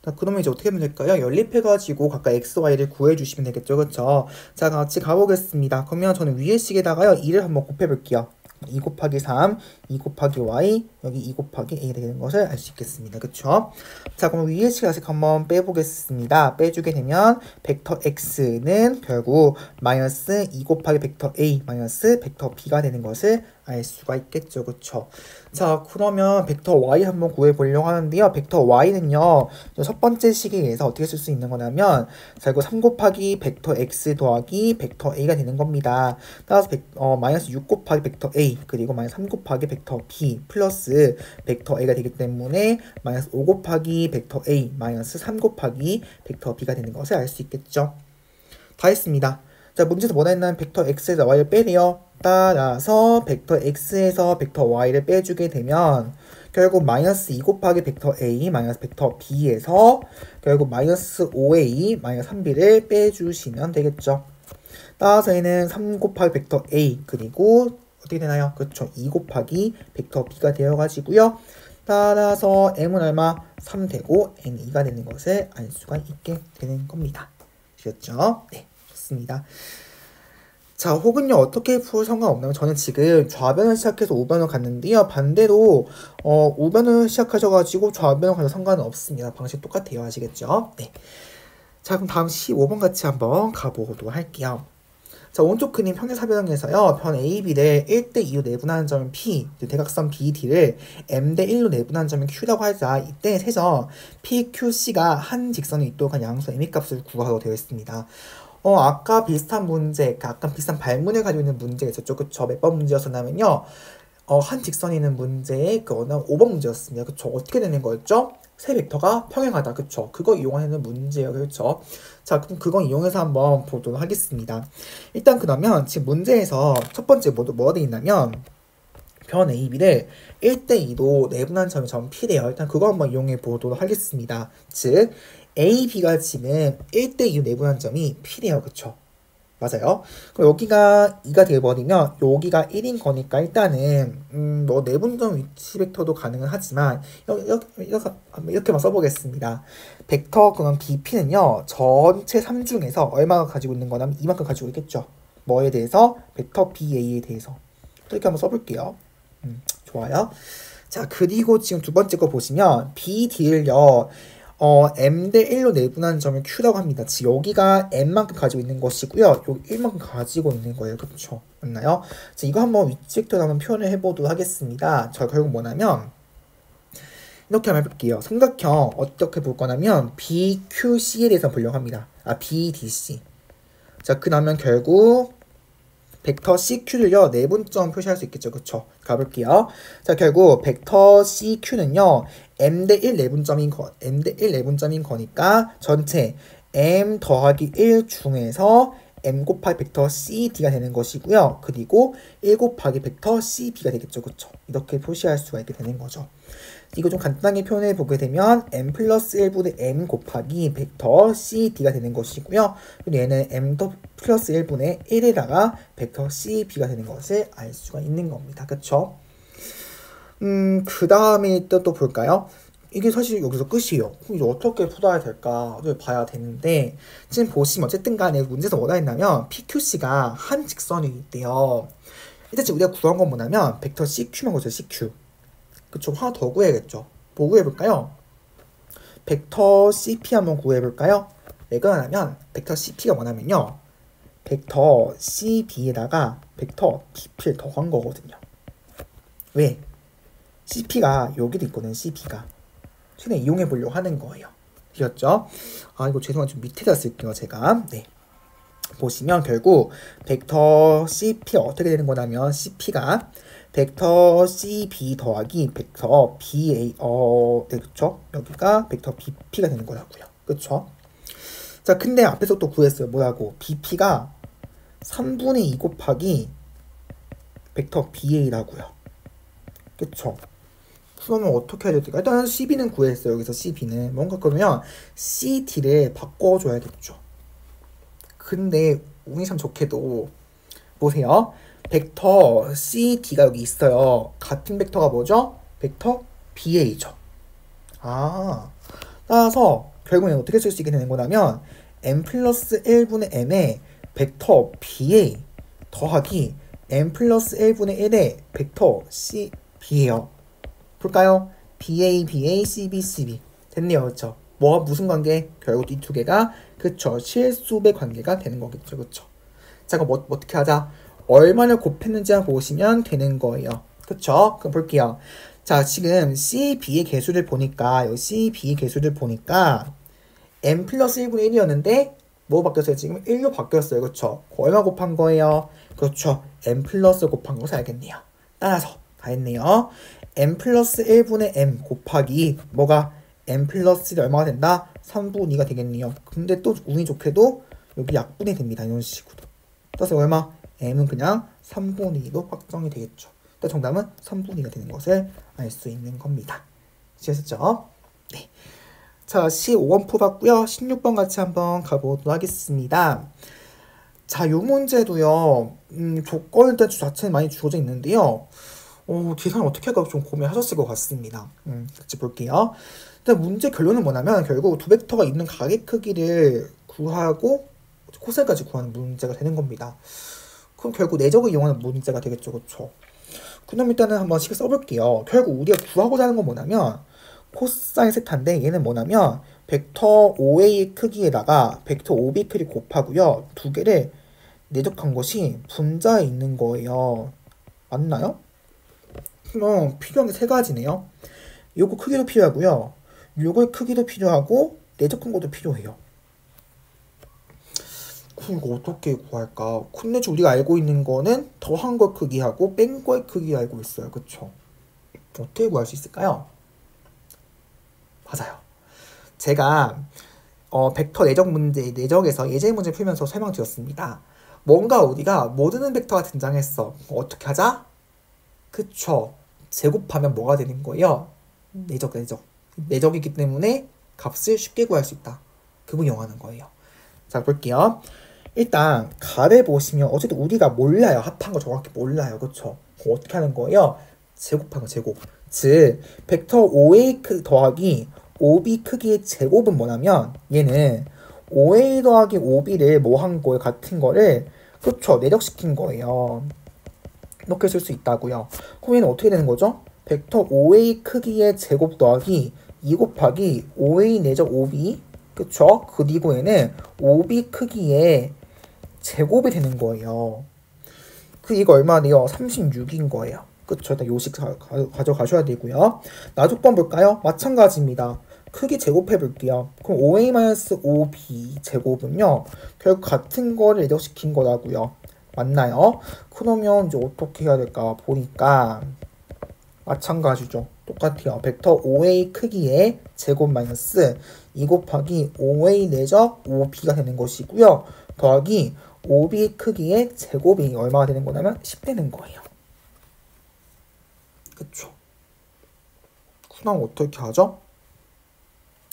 자, 그러면 이제 어떻게 하면 될까요? 연립해가지고 각각 x, y를 구해주시면 되겠죠. 그쵸? 자, 같이 가보겠습니다. 그러면 저는 위에 식에다가요 2를 한번 곱해볼게요. 2 곱하기 3, 2 곱하기 y 여기 2 곱하기 a 되는 것을 알 수 있겠습니다. 그쵸? 자, 그럼 위의 식을 한번 빼보겠습니다. 빼주게 되면 벡터 x는 결국 마이너스 2 곱하기 벡터 a 마이너스 벡터 b가 되는 것을 알 수가 있겠죠. 그쵸? 자, 그러면 벡터 y 한번 구해보려고 하는데요. 벡터 y는요, 첫 번째 식에 의해서 어떻게 쓸 수 있는 거냐면, 자, 이거 3 곱하기 벡터 x 더하기 벡터 a가 되는 겁니다. 따라서 마이너스 6 곱하기 벡터 a, 그리고 마이너스 3 곱하기 벡터 b, 플러스 벡터 a가 되기 때문에 마이너스 5 곱하기 벡터 a, 마이너스 3 곱하기 벡터 b가 되는 것을 알 수 있겠죠. 다 했습니다. 자, 문제에서 뭐라 했냐면 벡터 x에서 y를 빼래요. 따라서 벡터 x에서 벡터 y를 빼주게 되면 결국 마이너스 2 곱하기 벡터 a 마이너스 벡터 b에서 결국 마이너스 5a 마이너스 3b를 빼주시면 되겠죠. 따라서 얘는 3 곱하기 벡터 a 그리고 어떻게 되나요? 그렇죠. 2 곱하기 벡터 b가 되어가지고요. 따라서 m은 얼마? 3 되고 n이 2가 되는 것을 알 수가 있게 되는 겁니다. 되셨죠? 네, 좋습니다. 자, 혹은요, 어떻게 풀 상관없나요? 저는 지금 좌변을 시작해서 우변을 갔는데요. 반대로, 우변을 시작하셔가지고 좌변을 가서 상관은 없습니다. 방식 똑같아요. 아시겠죠? 네. 자, 그럼 다음 15번 같이 한번 가보도록 할게요. 자, 오른쪽 그림 평행사변형에서요. 변 AB를 1대2로 내분하는 점은 P, 대각선 BD를 M 대1로 내분하는 점은 Q라고 하자. 이때 해서 PQC가 한 직선에 있도록 한 양수 M의 값을 구하라고 되어 있습니다. 아까 비슷한 문제, 아까 비슷한 발문을 가지고 있는 문제가 있었죠. 그쵸? 몇 번 문제였었냐면요. 한 직선에 있는 문제의 그거는 5번 문제였습니다. 그쵸? 어떻게 되는 거였죠? 세 벡터가 평행하다. 그쵸? 그거 이용하는 문제예요. 그쵸? 자, 그럼 그거 이용해서 한번 보도록 하겠습니다. 일단 그러면 지금 문제에서 첫 번째 뭐가 돼 있냐면 변 AB를 1대2로 내분한 점이 점 P래요. 일단 그거 한번 이용해 보도록 하겠습니다. 즉 AB가 지금 1대2로 내분한 점이 P래요. 그쵸? 맞아요. 그럼 여기가 2가 되어버리면 여기가 1인 거니까 일단은 뭐 내분점 위치 벡터도 가능은 하지만 이렇게만 써보겠습니다. 벡터 그럼 BP는요. 전체 3 중에서 얼마가 가지고 있는 거냐면 이만큼 가지고 있겠죠. 뭐에 대해서? 벡터 BA에 대해서. 이렇게 한번 써볼게요. 좋아요. 자, 그리고 지금 두 번째 거 보시면 BD를요. M 대1로 내분하는 점을 Q라고 합니다. 즉 여기가 M만큼 가지고 있는 것이고요. 여기 1만큼 가지고 있는 거예요. 그렇죠? 맞나요? 자, 이거 한번 위치 벡터로 한번 표현을 해보도록 하겠습니다. 저 결국 뭐냐면 이렇게 한번 해볼게요. 삼각형 어떻게 볼 거냐면 BQC에 대해서 보려고 합니다. BDC. 자, 그 다음에 결국 벡터 CQ를요, 내분점 표시할 수 있겠죠. 그쵸? 가볼게요. 자, 결국 벡터 CQ는요, M 대1 내분점인 거니까 전체 M 더하기 1 중에서 M 곱하기 벡터 CD가 되는 것이고요. 그리고 1 곱하기 벡터 CB가 되겠죠. 그쵸? 이렇게 표시할 수가 있게 되는 거죠. 이거 좀 간단하게 표현해 보게 되면 M 플러스 1분의 M 곱하기 벡터 CD가 되는 것이고요. 그리고 얘는 M 더 플러스 1분의 1에다가 벡터 CB가 되는 것을 알 수가 있는 겁니다. 그쵸? 그 다음에 또 볼까요? 이게 사실 여기서 끝이에요. 그럼 이제 어떻게 풀어야 될까를 봐야 되는데 지금 보시면 어쨌든 간에 문제에서 뭐라 했냐면 PQC가 한 직선이 있대요. 일단 지금 우리가 구한 건 뭐냐면 벡터 CQ만 구해서 CQ. 그쵸? 하나 더 구해야겠죠. 뭐 구해볼까요? 벡터 CP 한번 구해볼까요? 왜 그러냐면 벡터 CP가 뭐냐면요. 벡터 CB에다가 벡터 BP를 더한 거거든요. 왜? CP가 여기도 있거든. CP가. 최대한 이용해 보려고 하는 거예요. 되셨죠? 이거 죄송한데 좀 밑에다 쓸게요. 제가. 네. 보시면 결국 벡터 CP가 어떻게 되는 거냐면 CP가 벡터 CB 더하기 벡터 BA 네, 그쵸? 여기가 벡터 BP가 되는 거라고요. 그쵸? 자, 근데 앞에서 또 구했어요. 뭐라고? BP가 3분의 2 곱하기 벡터 BA라고요. 그쵸? 그러면 어떻게 해야 될까? 일단 CB는 구했어요. 여기서 CB는 뭔가 그러면 CD를 바꿔줘야겠죠. 근데 운이 참 좋게도 보세요. 벡터 CD가 여기 있어요. 같은 벡터가 뭐죠? 벡터 BA죠. 따라서 결국엔 어떻게 쓸 수 있게 되는 거냐면 M 플러스 1분의 M에 벡터 BA 더하기 M 플러스 1분의 1의 벡터 CB B예요. 볼까요? BA, CB, CB. 됐네요. 그쵸? 뭐 무슨 관계? 결국 이 두 개가 그쵸? 실수배 관계가 되는 거겠죠. 그쵸? 자, 그럼 어떻게 하자? 얼마를 곱했는지 보시면 되는 거예요. 그쵸? 그럼 볼게요. 자, 지금 C, B의 개수를 보니까 여기 C, B의 개수를 보니까 n 플러스 1분의 1이었는데 뭐 바뀌었어요? 지금 1로 바뀌었어요. 그쵸? 얼마 곱한 거예요? 그렇죠. n 플러스 곱한 것을 알겠네요. 따라서 다 했네요. n 플러스 1분의 m 곱하기 뭐가 n 플러스 1이 얼마가 된다? 3분의 2가 되겠네요. 근데 또 운이 좋게도 여기 약분이 됩니다. 이런 식으로. 따라서 얼마? m은 그냥 3분의 2로 확정이 되겠죠. 그러니까 정답은 3분의 2가 되는 것을 알 수 있는 겁니다. 이해하셨죠? 네. 자, 15번 풀었고요. 16번 같이 한번 가보도록 하겠습니다. 자, 요 문제도요. 조건에 대한 자체는 많이 주어져 있는데요. 계산을 어떻게 할까 좀 고민하셨을 것 같습니다. 같이 볼게요. 일단 문제 결론은 뭐냐면 결국 두 벡터가 있는 가계 크기를 구하고 코사인까지 구하는 문제가 되는 겁니다. 그럼 결국 내적을 이용하는 문제가 되겠죠. 그렇죠? 그럼 일단은 한번 식을 써볼게요. 결국 우리가 구하고자 하는 건 뭐냐면 코사인 세타인데 얘는 뭐냐면 벡터 OA 크기에다가 벡터 OB 크기 곱하고요. 두 개를 내적한 것이 분자에 있는 거예요. 맞나요? 그럼 필요한 게 세 가지네요. 요거 크기도 필요하고요. 요거 크기도 필요하고 내적한 것도 필요해요. 그럼 이거 어떻게 구할까? 근데 우리가 알고 있는 거는 더한 거 크기하고 뺀 거의 크기 알고 있어요. 그쵸? 어떻게 구할 수 있을까요? 맞아요. 제가 벡터 내적 문제, 내적에서 예제 문제 풀면서 설명드렸습니다. 뭔가 우리가 모르는 벡터가 등장했어. 어떻게 하자? 그쵸. 제곱하면 뭐가 되는 거예요? 내적. 내적이기 때문에 값을 쉽게 구할 수 있다. 그걸 이용하는 거예요. 자, 볼게요. 일단 가를 보시면 어쨌든 우리가 몰라요. 합한 거 정확히 몰라요. 그쵸? 어떻게 하는 거예요? 제곱하는 거, 제곱. 즉, 벡터 OA 더하기 OB 크기의 제곱은 뭐냐면 얘는 OA 더하기 OB를 뭐 한 거에 같은 거를 그쵸? 내적시킨 거예요. 이렇게 쓸 수 있다고요. 그럼 얘는 어떻게 되는 거죠? 벡터 OA 크기의 제곱 더하기 2 곱하기 OA 내적 OB 그쵸? 그리고 얘는 OB 크기의 제곱이 되는 거예요. 이거 얼마네요? 36인 거예요. 그쵸? 일단 요식 가져가셔야 되고요. 나족번 볼까요? 마찬가지입니다. 크기 제곱해 볼게요. 그럼 OA-OB 제곱은요. 결국 같은 거를 내적시킨 거라고요. 맞나요? 그러면 이제 어떻게 해야 될까 보니까 마찬가지죠. 똑같아요. 벡터 OA 크기의 제곱 마이너스 2 곱하기 OA 내적 OB가 되는 것이고요. 더하기 OB 크기의 제곱이 얼마가 되는 거냐면 10 되는 거예요. 그쵸? 그럼 어떻게 하죠?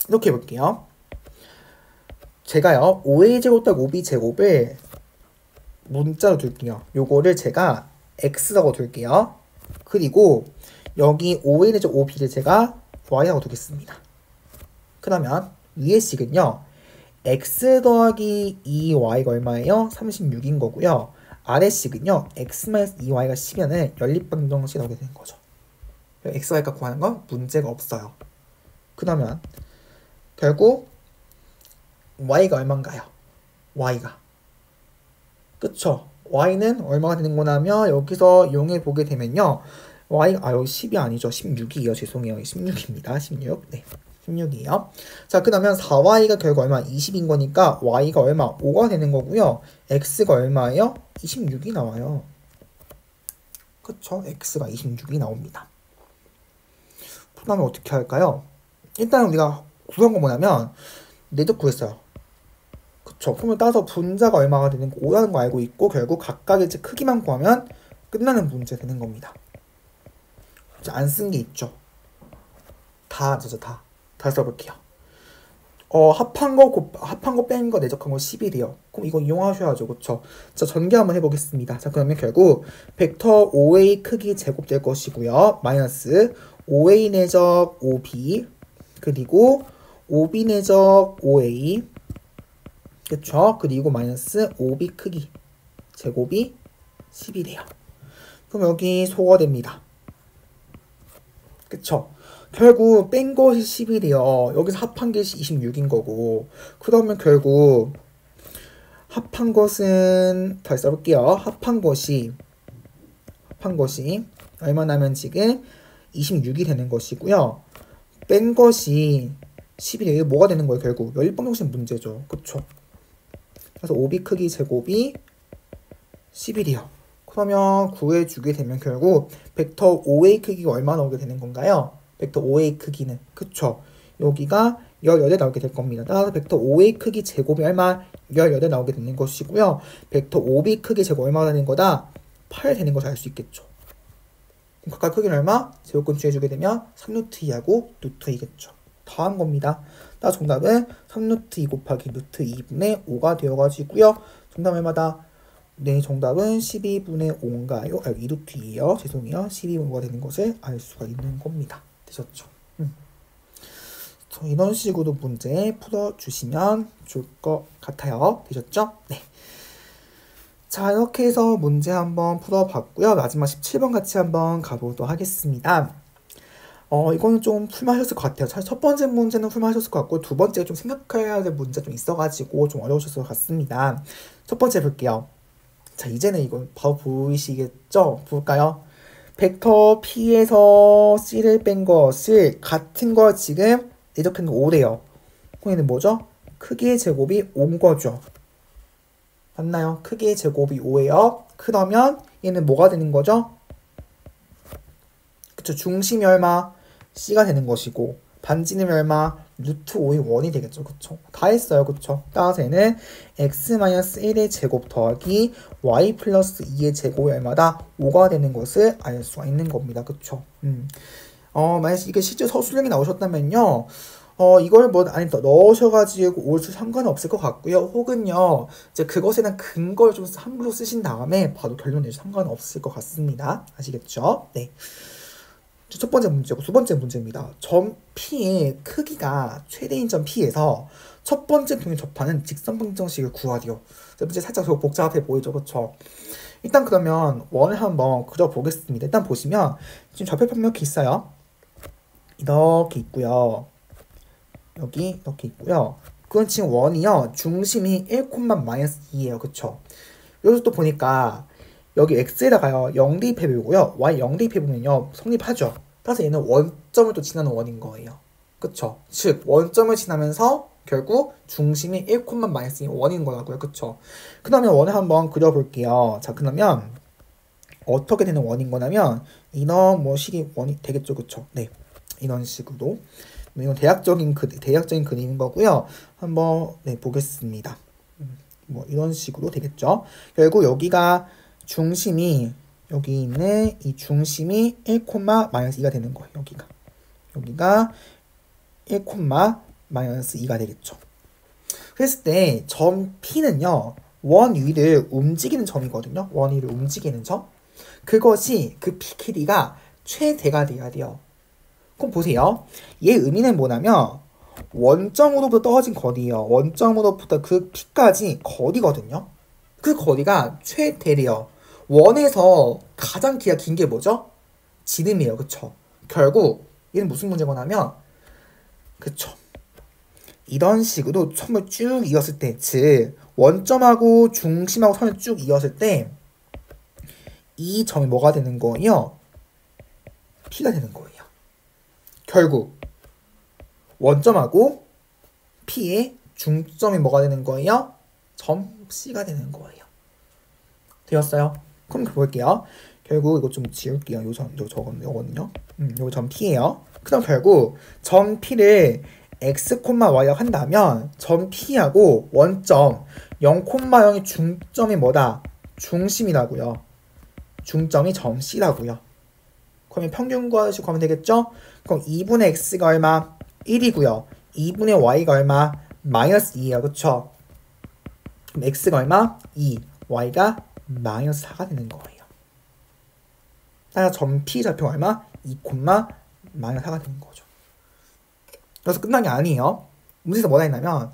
이렇게 해볼게요. 제가요. OA 제곱 더하기 OB 제곱을 문자로 둘게요. 요거를 제가 x라고 둘게요. 그리고 여기 OA 내적 OB를 제가 y라고 두겠습니다. 그러면 위의 식은요. x 더하기 2y가 얼마예요? 36인 거고요. 아래 식은요. x-2y가 10이면 연립방정식 나오게 되는 거죠. x, y값 구하는 건 문제가 없어요. 그러면 결국 y가 얼마인가요? y가 그쵸? y는 얼마가 되는 거냐면 여기서 이용해 보게 되면요. 여기 10이 아니죠. 16이에요. 죄송해요. 16입니다. 16. 네. 16이에요. 자, 그러면 4y가 결국 얼마? 20인 거니까 y가 얼마? 5가 되는 거고요. x가 얼마예요? 26이 나와요. 그쵸? x가 26이 나옵니다. 그 다음에 어떻게 할까요? 일단 우리가 구한 거 뭐냐면 내적 구했어요. 그쵸? 그러면 따라서 분자가 얼마가 되는 거 5라는 거 알고 있고 결국 각각의 크기만 구하면 끝나는 문제 되는 겁니다. 안 쓴 게 있죠. 다 써볼게요. 합한 거 뺀 거 내적한 거 10이래요. 그럼 이거 이용하셔야죠. 그쵸? 자, 전개 한번 해보겠습니다. 자, 그러면 결국 벡터 OA 크기 제곱 될 것이고요. 마이너스 OA 내적 OB 그리고 OB 내적 OA 그쵸? 그리고 마이너스 OB 크기 제곱이 10이래요. 그럼 여기 소거됩니다. 그쵸? 결국 뺀 것이 11이요. 여기서 합한 것이 26인 거고. 그러면 결국 합한 것은 다시 써볼게요. 합한 것이 얼마나면 지금 26이 되는 것이고요. 뺀 것이 11이에요. 이게 뭐가 되는 거예요? 결국 연립방정식 문제죠. 그쵸? 그래서 5b 크기 제곱이 11이요. 그러면 구해주게 되면 결국 벡터 5a 크기가 얼마 나오게 되는 건가요? 벡터 5a 크기는 그쵸? 여기가 18 나오게 될 겁니다. 따라서 벡터 5a 크기 제곱이 얼마? 18 나오게 되는 것이고요. 벡터 5b 크기 제곱 얼마가 되는 거다? 8 되는 것을 알 수 있겠죠. 그럼 각각 크기는 얼마? 제곱근 취해주게 되면 3루트 2하고 루트 2겠죠. 다 한 겁니다. 따라서 정답은 3루트 2 곱하기 루트 2분의 5가 되어가지고요. 정답 얼마다? 네, 정답은 12분의 5인가요? 2루트 2예요. 죄송해요. 12분의 5가 되는 것을 알 수가 있는 겁니다. 되셨죠? 이런 식으로 문제 풀어주시면 좋을 것 같아요. 되셨죠? 네. 자, 이렇게 해서 문제 한번 풀어봤고요. 마지막 17번 같이 한번 가보도록 하겠습니다. 이거는 좀 풀만하셨을 것 같아요. 사실 첫 번째 문제는 풀만하셨을 것 같고, 두 번째 좀 생각해야 될 문제가 좀 있어가지고 좀 어려우셨을 것 같습니다. 첫 번째 볼게요. 자, 이제는 이거 바로 보이시겠죠? 볼까요? 벡터 P에서 C를 뺀 것을 같은 거 지금 예적한 거 5래요. 그럼 얘는 뭐죠? 크기의 제곱이 5인 거죠. 맞나요? 크기의 제곱이 5예요. 그러면 얘는 뭐가 되는 거죠? 그쵸? 중심이 얼마? C가 되는 것이고 반지름이 얼마? 루트 5의 원이 되겠죠. 그쵸? 다 했어요. 그쵸? 따라서 얘는 x-1의 제곱 더하기 y 플러스 2의 제곱이 얼마다? 5가 되는 것을 알 수가 있는 겁니다. 그쵸? 만약 이게 실제 서술형이 나오셨다면요. 이걸 뭐 안에 넣으셔가지고 올수 상관은 없을 것 같고요. 혹은요, 이제 그것에 대한 근거를 좀 함부로 쓰신 다음에 봐도 결론 내도 상관은 없을 것 같습니다. 아시겠죠? 네. 첫 번째 문제고 두 번째 문제입니다. 점 P의 크기가 최대인 점 P에서 첫 번째 통에 접하는 직선 방정식을 구하리요. 문제 살짝 좀 복잡해 보이죠, 그렇죠? 일단 그러면 원을 한번 그려보겠습니다. 일단 보시면 지금 좌표 평면이 있어요. 이렇게 있고요. 여기 이렇게 있고요. 그건 지금 원이요. 중심이 1,-2예요. 그쵸? 여기서 또 보니까 여기 x에다가요. 0 대입해보고요. y 0 대입해보면요. 성립하죠. 따라서 얘는 원점을 또 지나는 원인 거예요. 그쵸? 즉 원점을 지나면서 결국 중심이 1,-2의 원인 거라고요. 그쵸? 그 다음에 원을 한번 그려볼게요. 자, 그러면 어떻게 되는 원인 거냐면 이런 뭐 식이 원이 되겠죠. 그쵸? 네. 이런 식으로. 이건 대략적인 그림인 거고요. 한번 보겠습니다. 뭐 이런 식으로 되겠죠. 결국 여기가 중심이 여기 있는 이 중심이 1,-2가 되는 거예요. 여기가 1,-2가 되겠죠. 그랬을 때 점 P는요. 원 위를 움직이는 점이거든요. 원 위를 움직이는 점. 그것이 그 P 길이가 최대가 돼야 돼요. 그럼 보세요. 얘 의미는 뭐냐면 원점으로부터 떨어진 거리예요. 원점으로부터 그 P까지 거리거든요. 그 거리가 최대래요. 원에서 가장 길이가 긴 게 뭐죠? 지름이에요. 그쵸? 결국 얘는 무슨 문제가 나면 그쵸? 이런 식으로 선을 쭉 이었을 때, 즉 원점하고 중심하고 선을 쭉 이었을 때 이 점이 뭐가 되는 거예요? P가 되는 거예요. 결국 원점하고 P의 중점이 뭐가 되는 거예요? 점 C가 되는 거예요. 되었어요? 그럼 볼게요. 결국 이거 좀 지울게요. 요거는요. 요거 점 P예요. 그럼 결국 점 P를 x, y라고 한다면 점 P하고 원점 0,0의 중점이 뭐다? 중심이라고요. 중점이 점 C라고요. 그러면 평균 구하시고 하면 되겠죠? 그럼 2분의 x가 얼마? 1이고요. 2분의 y가 얼마? 마이너스 2예요. 그쵸? 그럼 x가 얼마? 2, y가 마이너스 4가 되는 거예요. 따라서 점 P 좌표 얼마? 2, 마이너스 4가 되는 거죠. 그래서 끝난 게 아니에요. 문제에서 뭐라 했냐면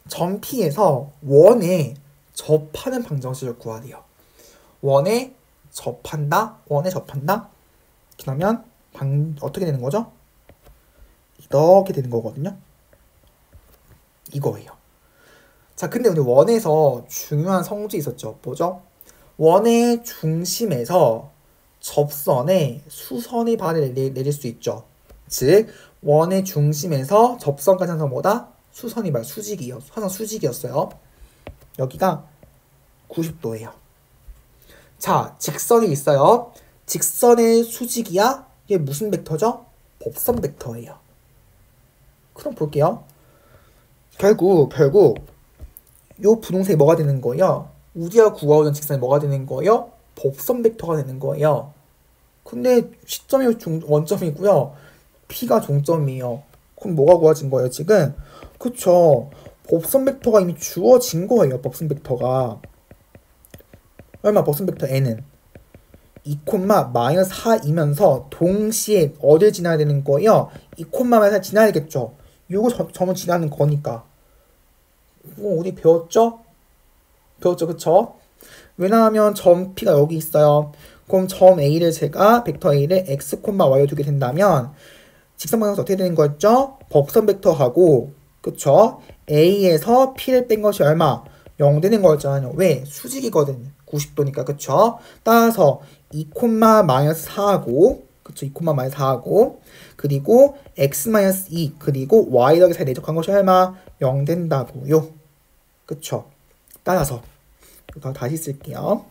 점 P에서 원에 접하는 방정식을 구하래요. 원에 접한다. 그러면 어떻게 되는 거죠? 이렇게 되는 거거든요. 이거예요. 자, 근데 우리 원에서 중요한 성질이 있었죠. 뭐죠? 원의 중심에서 접선에 수선의 방을 내릴 수 있죠. 즉, 원의 중심에서 접선까지 항상 뭐다? 수선이 말 수직이요. 항상 수직이었어요. 여기가 90도예요. 자, 직선이 있어요. 직선의 수직이야? 이게 무슨 벡터죠? 법선 벡터예요. 그럼 볼게요. 결국 요 분홍색이 뭐가 되는 거예요? 우리와 구하오던 직선이 뭐가 되는 거예요? 법선 벡터가 되는 거예요. 근데 시점이 원점이고요. P가 종점이에요. 그럼 뭐가 구해진 거예요, 지금? 그쵸. 법선 벡터가 이미 주어진 거예요, 법선 벡터가. 얼마 법선 벡터 N은? 2,-4이면서 동시에 어딜 지나야 되는 거예요? 2,-4 지나야겠죠. 요거 점을 지나는 거니까. 어디 배웠죠? 배웠죠, 그쵸? 왜냐하면 점 P가 여기 있어요. 그럼 점 A를 제가 벡터 A를 x, y로 두게 된다면 직선 방향에서 어떻게 되는 거였죠? 법선 벡터하고 그쵸? A에서 P를 뺀 것이 얼마? 0 되는 거였잖아요. 왜? 수직이거든요. 90도니까 그쵸? 따라서 2,-4하고 그쵸? 2,-4하고 그리고 x-2 그리고 y 더하기 4 내적한 것이 얼마? 0 된다고요. 그쵸? 따라서 이거 다시 쓸게요.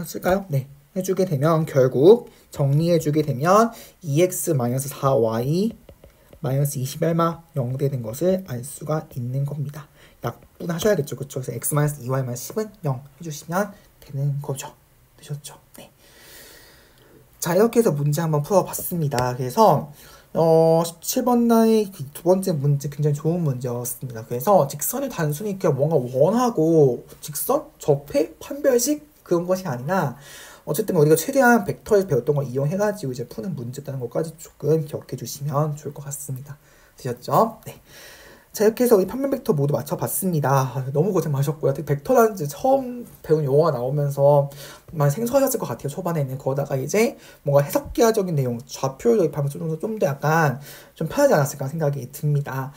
쓸까요? 네. 해주게 되면 결국 정리해주게 되면 2x-4y -20 얼마? 0 되는 것을 알 수가 있는 겁니다. 약분하셔야겠죠. 그쵸? 그래서 x-2y -10은 0 해주시면 되는 거죠. 되셨죠? 네. 자, 이렇게 해서 문제 한번 풀어봤습니다. 그래서 17번 단의 두 번째 문제 굉장히 좋은 문제였습니다. 그래서 직선을 단순히 그냥 뭔가 원하고 직선, 접해, 판별식 그런 것이 아니라 어쨌든 우리가 최대한 벡터에서 배웠던 걸 이용해가지고 이제 푸는 문제라는 것까지 조금 기억해 주시면 좋을 것 같습니다. 되셨죠? 네. 자, 이렇게 해서 우리 평면 벡터 모두 맞춰봤습니다. 너무 고생 많으셨고요. 벡터라는 이제 처음 배운 용어가 나오면서 많이 생소하셨을 것 같아요. 초반에는. 거기다가 이제 뭔가 해석기하적인 내용, 좌표를 도입하면서 좀 더 약간 좀 편하지 않았을까 생각이 듭니다.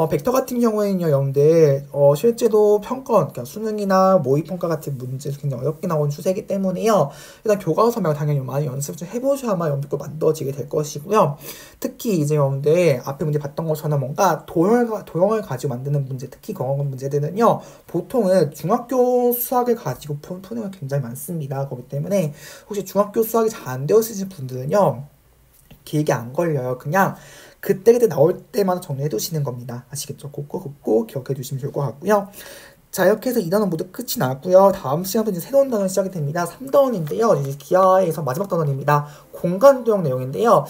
벡터 같은 경우에는요, 여러분들, 실제로 평가, 그러니까 수능이나 모의평가 같은 문제에서 굉장히 어렵게 나오는 추세이기 때문에요. 일단 교과서 말고 당연히 많이 연습 좀 해보셔야만 여러분들 거 만들어지게 될 것이고요. 특히 이제 여러분들 앞에 문제 봤던 것처럼 뭔가 도형을 가지고 만드는 문제, 특히 그런 문제들은요, 보통은 중학교 수학을 가지고 푸는 게 굉장히 많습니다. 그렇기 때문에 혹시 중학교 수학이 잘 안 되었으신 분들은요, 길게 안 걸려요. 그냥 그때그때 나올 때마다 정리해 두시는 겁니다. 아시겠죠? 꼭 기억해 두시면 좋을 것 같고요. 자, 이렇게 해서 2단원 모두 끝이 나고요. 다음 시간부터 이제 새로운 단원 시작이 됩니다. 3단원인데요. 이제 기하에서 마지막 단원입니다. 공간도형 내용인데요.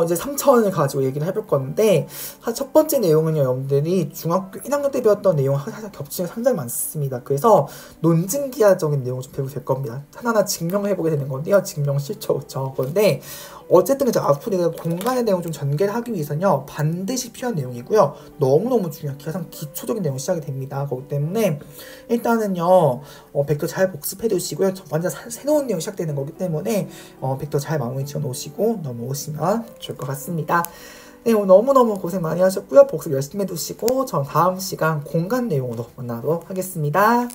이제 3차원을 가지고 얘기를 해볼 건데, 첫 번째 내용은요, 여러분들이 중학교 1학년 때 배웠던 내용과 살짝 겹치는 게 상당히 많습니다. 그래서 논증기하적인 내용을 좀 배우게 될 겁니다. 하나하나 증명을 해보게 되는 건데요. 증명 실초 건데, 어쨌든 이제 앞으로 내가 공간의 내용 좀 전개를 하기 위해서는요, 반드시 필요한 내용이고요. 너무너무 중요한 가장 기초적인 내용이 시작이 됩니다. 그렇기 때문에 일단은요, 벡터 잘 복습해 두시고요. 완전 새로운 내용이 시작되는 거기 때문에 벡터 잘 마무리 지어 놓으시고 넘어오시면 좋을 것 같습니다. 네, 오늘 너무너무 고생 많이 하셨고요. 복습 열심히 해두시고 전 다음 시간 공간 내용으로 만나도록 하겠습니다.